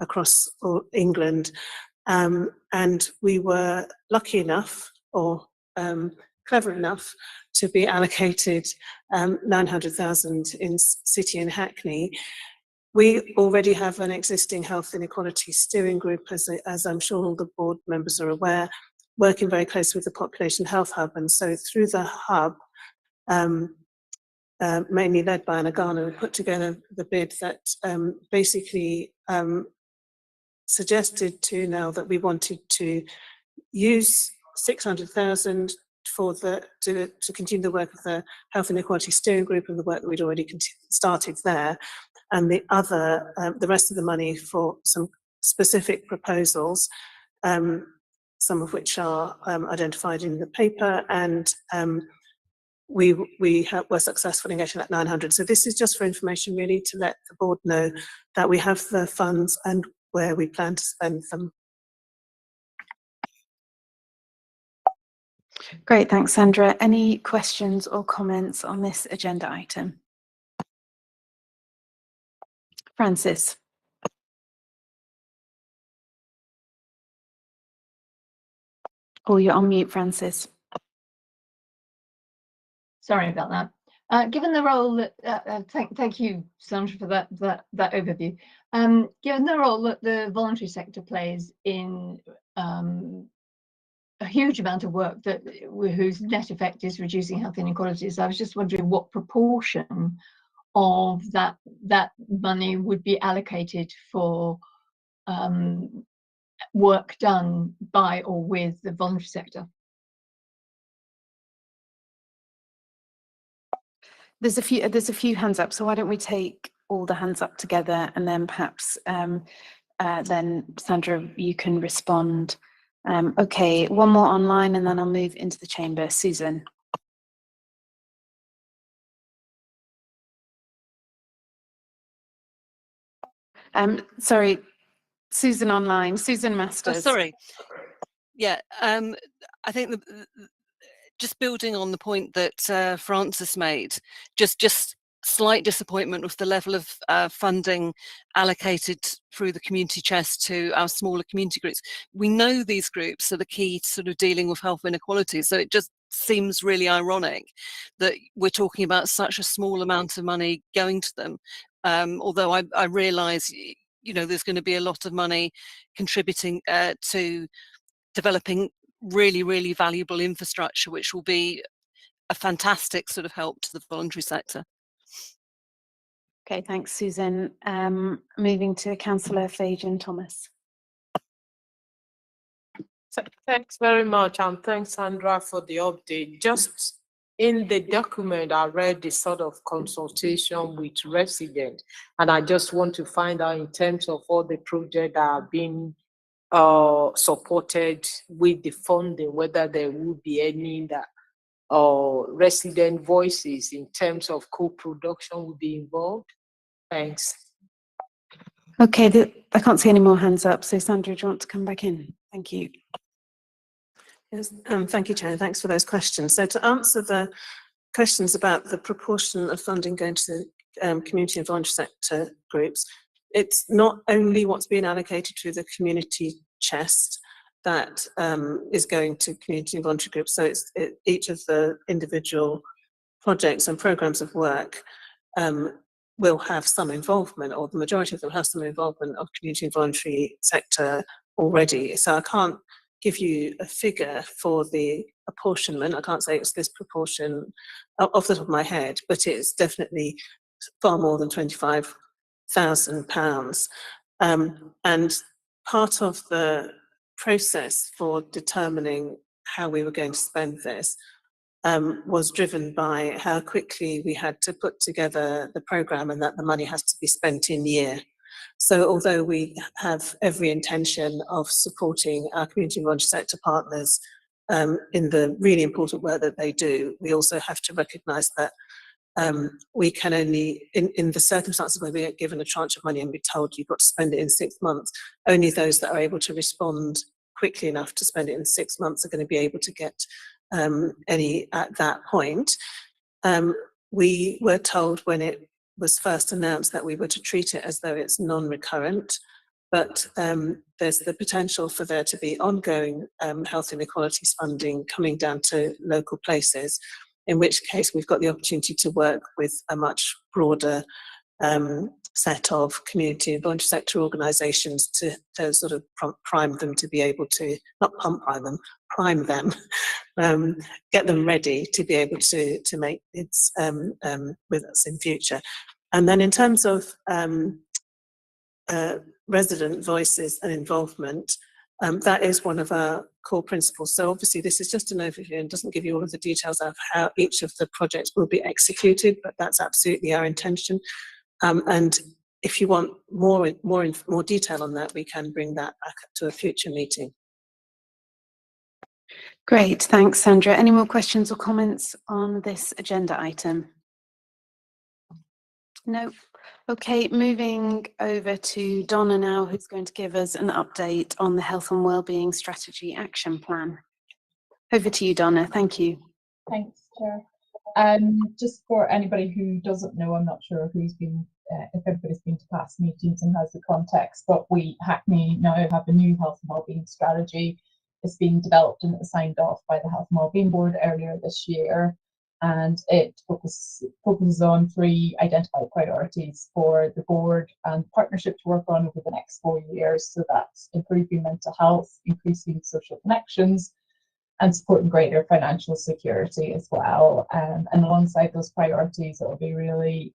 across England, and we were lucky enough, or clever enough, to be allocated 900,000 in City and Hackney. We already have an existing health inequality steering group, as I'm sure all the board members are aware, working very closely with the Population Health Hub. And so through the hub, mainly led by Anna Garner, we put together the bid that basically suggested to Nell that we wanted to use 600,000 to continue the work of the Health Inequality Steering Group and the work that we'd already started there, and the rest of the money for some specific proposals, some of which are identified in the paper, and we were successful in getting that 900. So this is just for information, really, to let the board know that we have the funds and where we plan to spend them. Great, thanks, Sandra. Any questions or comments on this agenda item? Francis. Oh, you're on mute, Francis. Sorry about that. Given the role that, thank you, Sandra, for that overview. Given the role that the voluntary sector plays in a huge amount of work whose net effect is reducing health inequalities, I was just wondering what proportion of that money would be allocated for work done by or with the voluntary sector. There's a few hands up, so why don't we take all the hands up together, and then perhaps then Sandra, you can respond. Okay, one more online, and then I'll move into the chamber. Susan. Sorry, Susan online. Susan Masters. Oh, sorry. Yeah, I think just building on the point that Francis made, just slight disappointment with the level of funding allocated through the community chest to our smaller community groups. We know these groups are the key to sort of dealing with health inequality, so it just seems really ironic that we're talking about such a small amount of money going to them. Although I realise, you know, there's going to be a lot of money contributing to developing really, really valuable infrastructure, which will be a fantastic sort of help to the voluntary sector. Okay, thanks, Susan. Moving to Councillor Fajan Thomas. So, thanks very much, and thanks, Sandra, for the update. Just in the document, I read the sort of consultation with residents, and I just want to find out in terms of all the projects that are being supported with the funding, whether there will be any that resident voices in terms of co-production will be involved. Thanks. Okay, I can't see any more hands up, so Sandra, do you want to come back in? Thank you. Yes, thank you, Chair. Thanks for those questions. So to answer the questions about the proportion of funding going to the community and voluntary sector groups, it's not only what's being allocated through the community chest that is going to community and voluntary groups. So it's each of the individual projects and programs of work will have some involvement, or the majority of them have some involvement of community and voluntary sector already. So I can't give you a figure for the apportionment. I can't say it's this proportion off the top of my head, but it's definitely far more than £25,000. And part of the process for determining how we were going to spend this was driven by how quickly we had to put together the programme, and that the money has to be spent in year. So although we have every intention of supporting our community and voluntary sector partners in the really important work that they do, we also have to recognise that we can only, in the circumstances where we are given a tranche of money and we're told you've got to spend it in 6 months, only those that are able to respond quickly enough to spend it in 6 months are going to be able to get any at that point. We were told when it was first announced that we were to treat it as though it's non-recurrent, but there's the potential for there to be ongoing health inequalities funding coming down to local places, in which case we've got the opportunity to work with a much broader set of community and voluntary sector organisations to sort of prime them to be able to, not pump prime them, prime them, get them ready to be able to make bids with us in future. And then in terms of resident voices and involvement, that is one of our core principles. So obviously this is just an overview and doesn't give you all of the details of how each of the projects will be executed, but that's absolutely our intention. And if you want more detail on that, we can bring that back to a future meeting. Great, thanks, Sandra. Any more questions or comments on this agenda item? No. Okay, moving over to Donna now, who's going to give us an update on the Health and Wellbeing Strategy Action Plan. Over to you, Donna. Thank you. Thanks, Chair. Just for anybody who doesn't know, I'm not sure who's been, if everybody's been to past meetings and has the context, but we, Hackney, now have a new Health and Wellbeing Strategy. It's been developed and it was signed off by the Health and Wellbeing Board earlier this year. And it focuses on 3 identified priorities for the board and partnership to work on over the next 4 years. So that's improving mental health, increasing social connections, and supporting greater financial security as well. And alongside those priorities, it'll be really,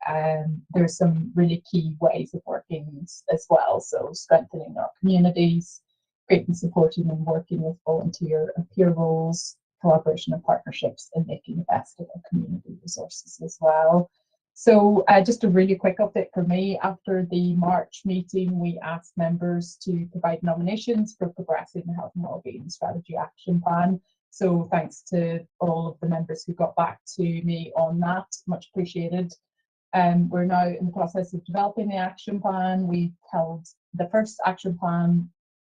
there's some really key ways of working as well. So strengthening our communities, creating, supporting and working with volunteer and peer roles, collaboration and partnerships, and making the best of our community resources as well. So just a really quick update for me. After the March meeting, we asked members to provide nominations for progressing the Health and Wellbeing Strategy Action Plan. So thanks to all of the members who got back to me on that, much appreciated. We're now in the process of developing the action plan. We held the first action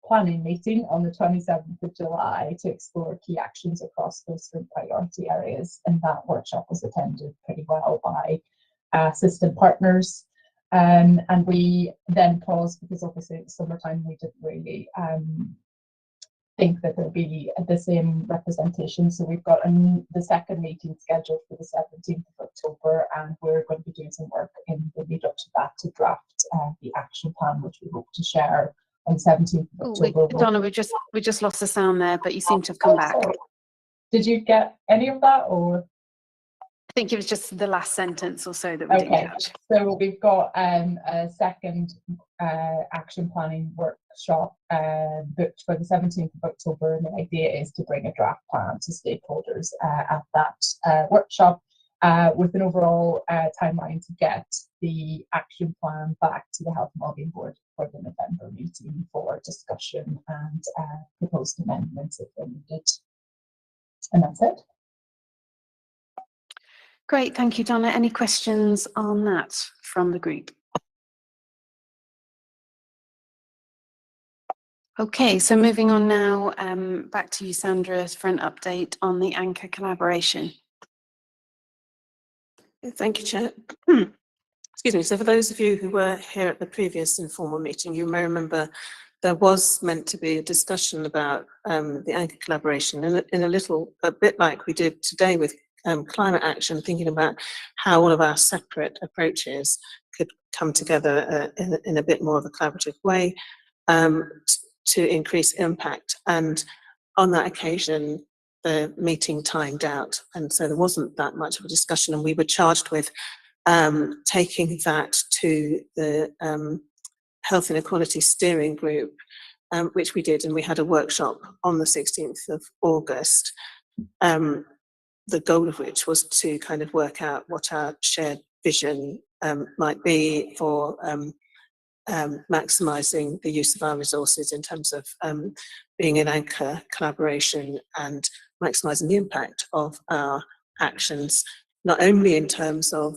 planning meeting on the 27th of July to explore key actions across those 3 priority areas, and that workshop was attended pretty well by assistant partners. And we then paused because obviously it's summertime, we didn't really think that there'd be the same representation. So we've got the second meeting scheduled for the 17th of October, and we're going to be doing some work in the lead up to that to draft the action plan, which we hope to share on 17th of October. Donna, we just lost the sound there, but you seem to have come back. Sorry. Did you get any of that, or? I think it was just the last sentence or so that we didn't catch. So we've got a second action planning workshop booked for the 17th of October, and the idea is to bring a draft plan to stakeholders at that workshop with an overall timeline to get the action plan back to the Health and Wellbeing Board for the November meeting for discussion and proposed amendments if they're needed. And that's it. Great, thank you, Donna. Any questions on that from the group? Okay, so moving on now, back to you, Sandra, for an update on the Anchor collaboration. Thank you, Chair. Excuse me. So for those of you who were here at the previous informal meeting, you may remember there was meant to be a discussion about the Anchor collaboration in a bit like we did today with climate action, thinking about how all of our separate approaches could come together in a bit more of a collaborative way to increase impact. And on that occasion, the meeting timed out, and so there wasn't that much of a discussion, and we were charged with taking that to the Health Inequality Steering Group, which we did, and we had a workshop on the 16th of August, the goal of which was to kind of work out what our shared vision might be for maximising the use of our resources in terms of being an anchor, collaboration, and maximising the impact of our actions, not only in terms of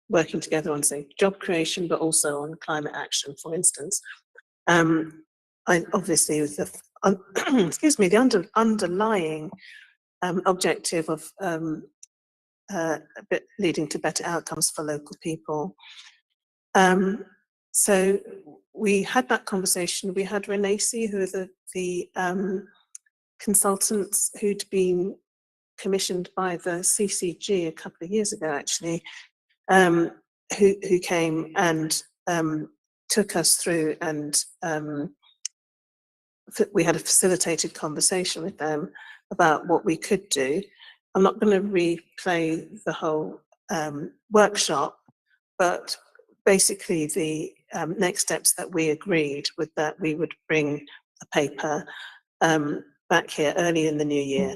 working together on, say, job creation, but also on climate action, for instance. Obviously, with the excuse me, the underlying objective of leading to better outcomes for local people. So we had that conversation. We had Renacy, who are the consultants who'd been commissioned by the CCG a couple of years ago, actually, who came and took us through, and we had a facilitated conversation with them about what we could do. I'm not going to replay the whole workshop, but basically the next steps that we agreed with that we would bring a paper back here early in the new year,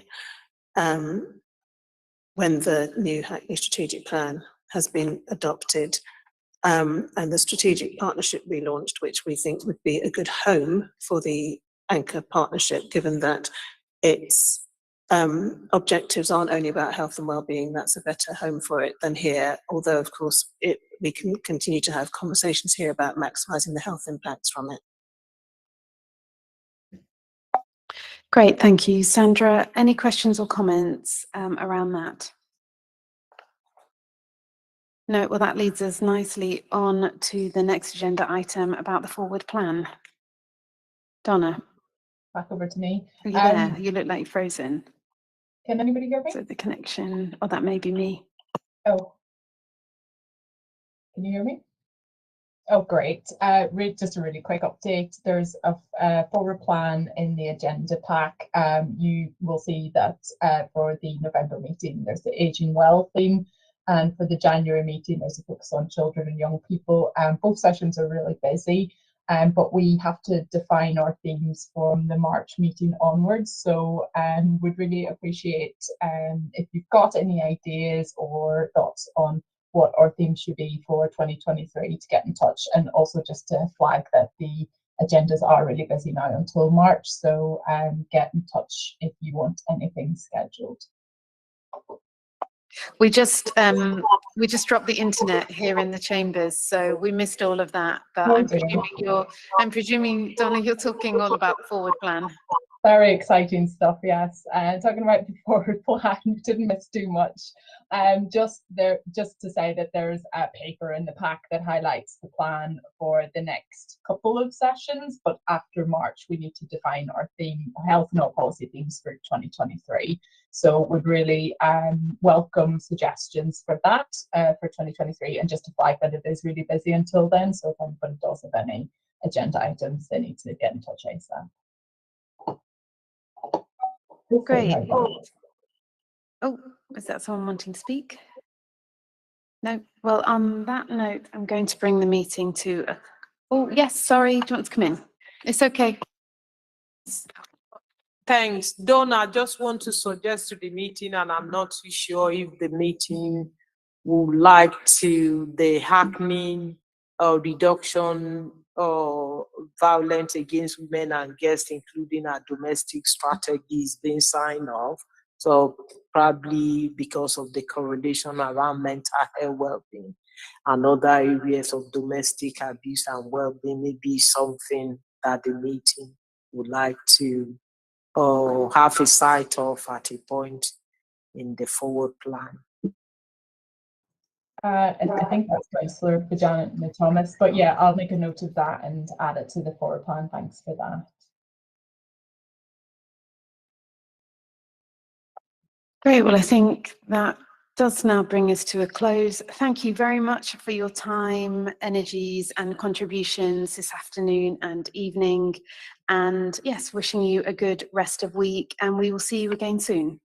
when the new Hackney Strategic Plan has been adopted, and the strategic partnership we launched, which we think would be a good home for the anchor partnership, given that its objectives aren't only about health and well-being. That's a better home for it than here, although of course we can continue to have conversations here about maximising the health impacts from it. Great, thank you. Sandra, any questions or comments around that? No, well, that leads us nicely on to the next agenda item about the forward plan. Donna. Back over to me. Are you there? You look like you're frozen. Can anybody hear me? So the connection, oh, that may be me. Oh. Can you hear me? Oh, great. Just a really quick update. There's a forward plan in the agenda pack. You will see that for the November meeting, there's the Aging Well theme. And for the January meeting, there's a focus on children and young people. Both sessions are really busy, but we have to define our themes from the March meeting onwards. So would really appreciate if you've got any ideas or thoughts on what our theme should be for 2023 to get in touch, and also just to flag that the agendas are really busy now until March, so get in touch if you want anything scheduled. We just dropped the internet here in the chambers, so we missed all of that. But I'm presuming Donna, you're talking all about the forward plan. Very exciting stuff, yes. Talking about the forward plan, didn't miss too much. Just to say that there's a paper in the pack that highlights the plan for the next couple of sessions, but after March we need to define our theme, health and all policy themes for 2023. So would really welcome suggestions for that for 2023, and just to flag that it is really busy until then. So if anybody does have any agenda items, they need to get in touch ASAP. Great. Oh, is that someone wanting to speak? No. Well, on that note, I'm going to bring the meeting to a... Oh, yes, sorry. Do you want to come in? It's okay. Thanks. Donna, I just want to suggest to the meeting, and I'm not too sure if the meeting would like to, the Hackney reduction or violence against women and girls, including our domestic strategies being signed off. So probably because of the correlation around mental health well-being and other areas of domestic abuse and well-being, maybe something that the meeting would like to have a sight of at a point in the forward plan. I think that's Councillor Janet Thomas, but yeah, I'll make a note of that and add it to the forward plan. Thanks for that. Great. Well, I think that does now bring us to a close. Thank you very much for your time, energies, and contributions this afternoon and evening. And yes, wishing you a good rest of week, and we will see you again soon.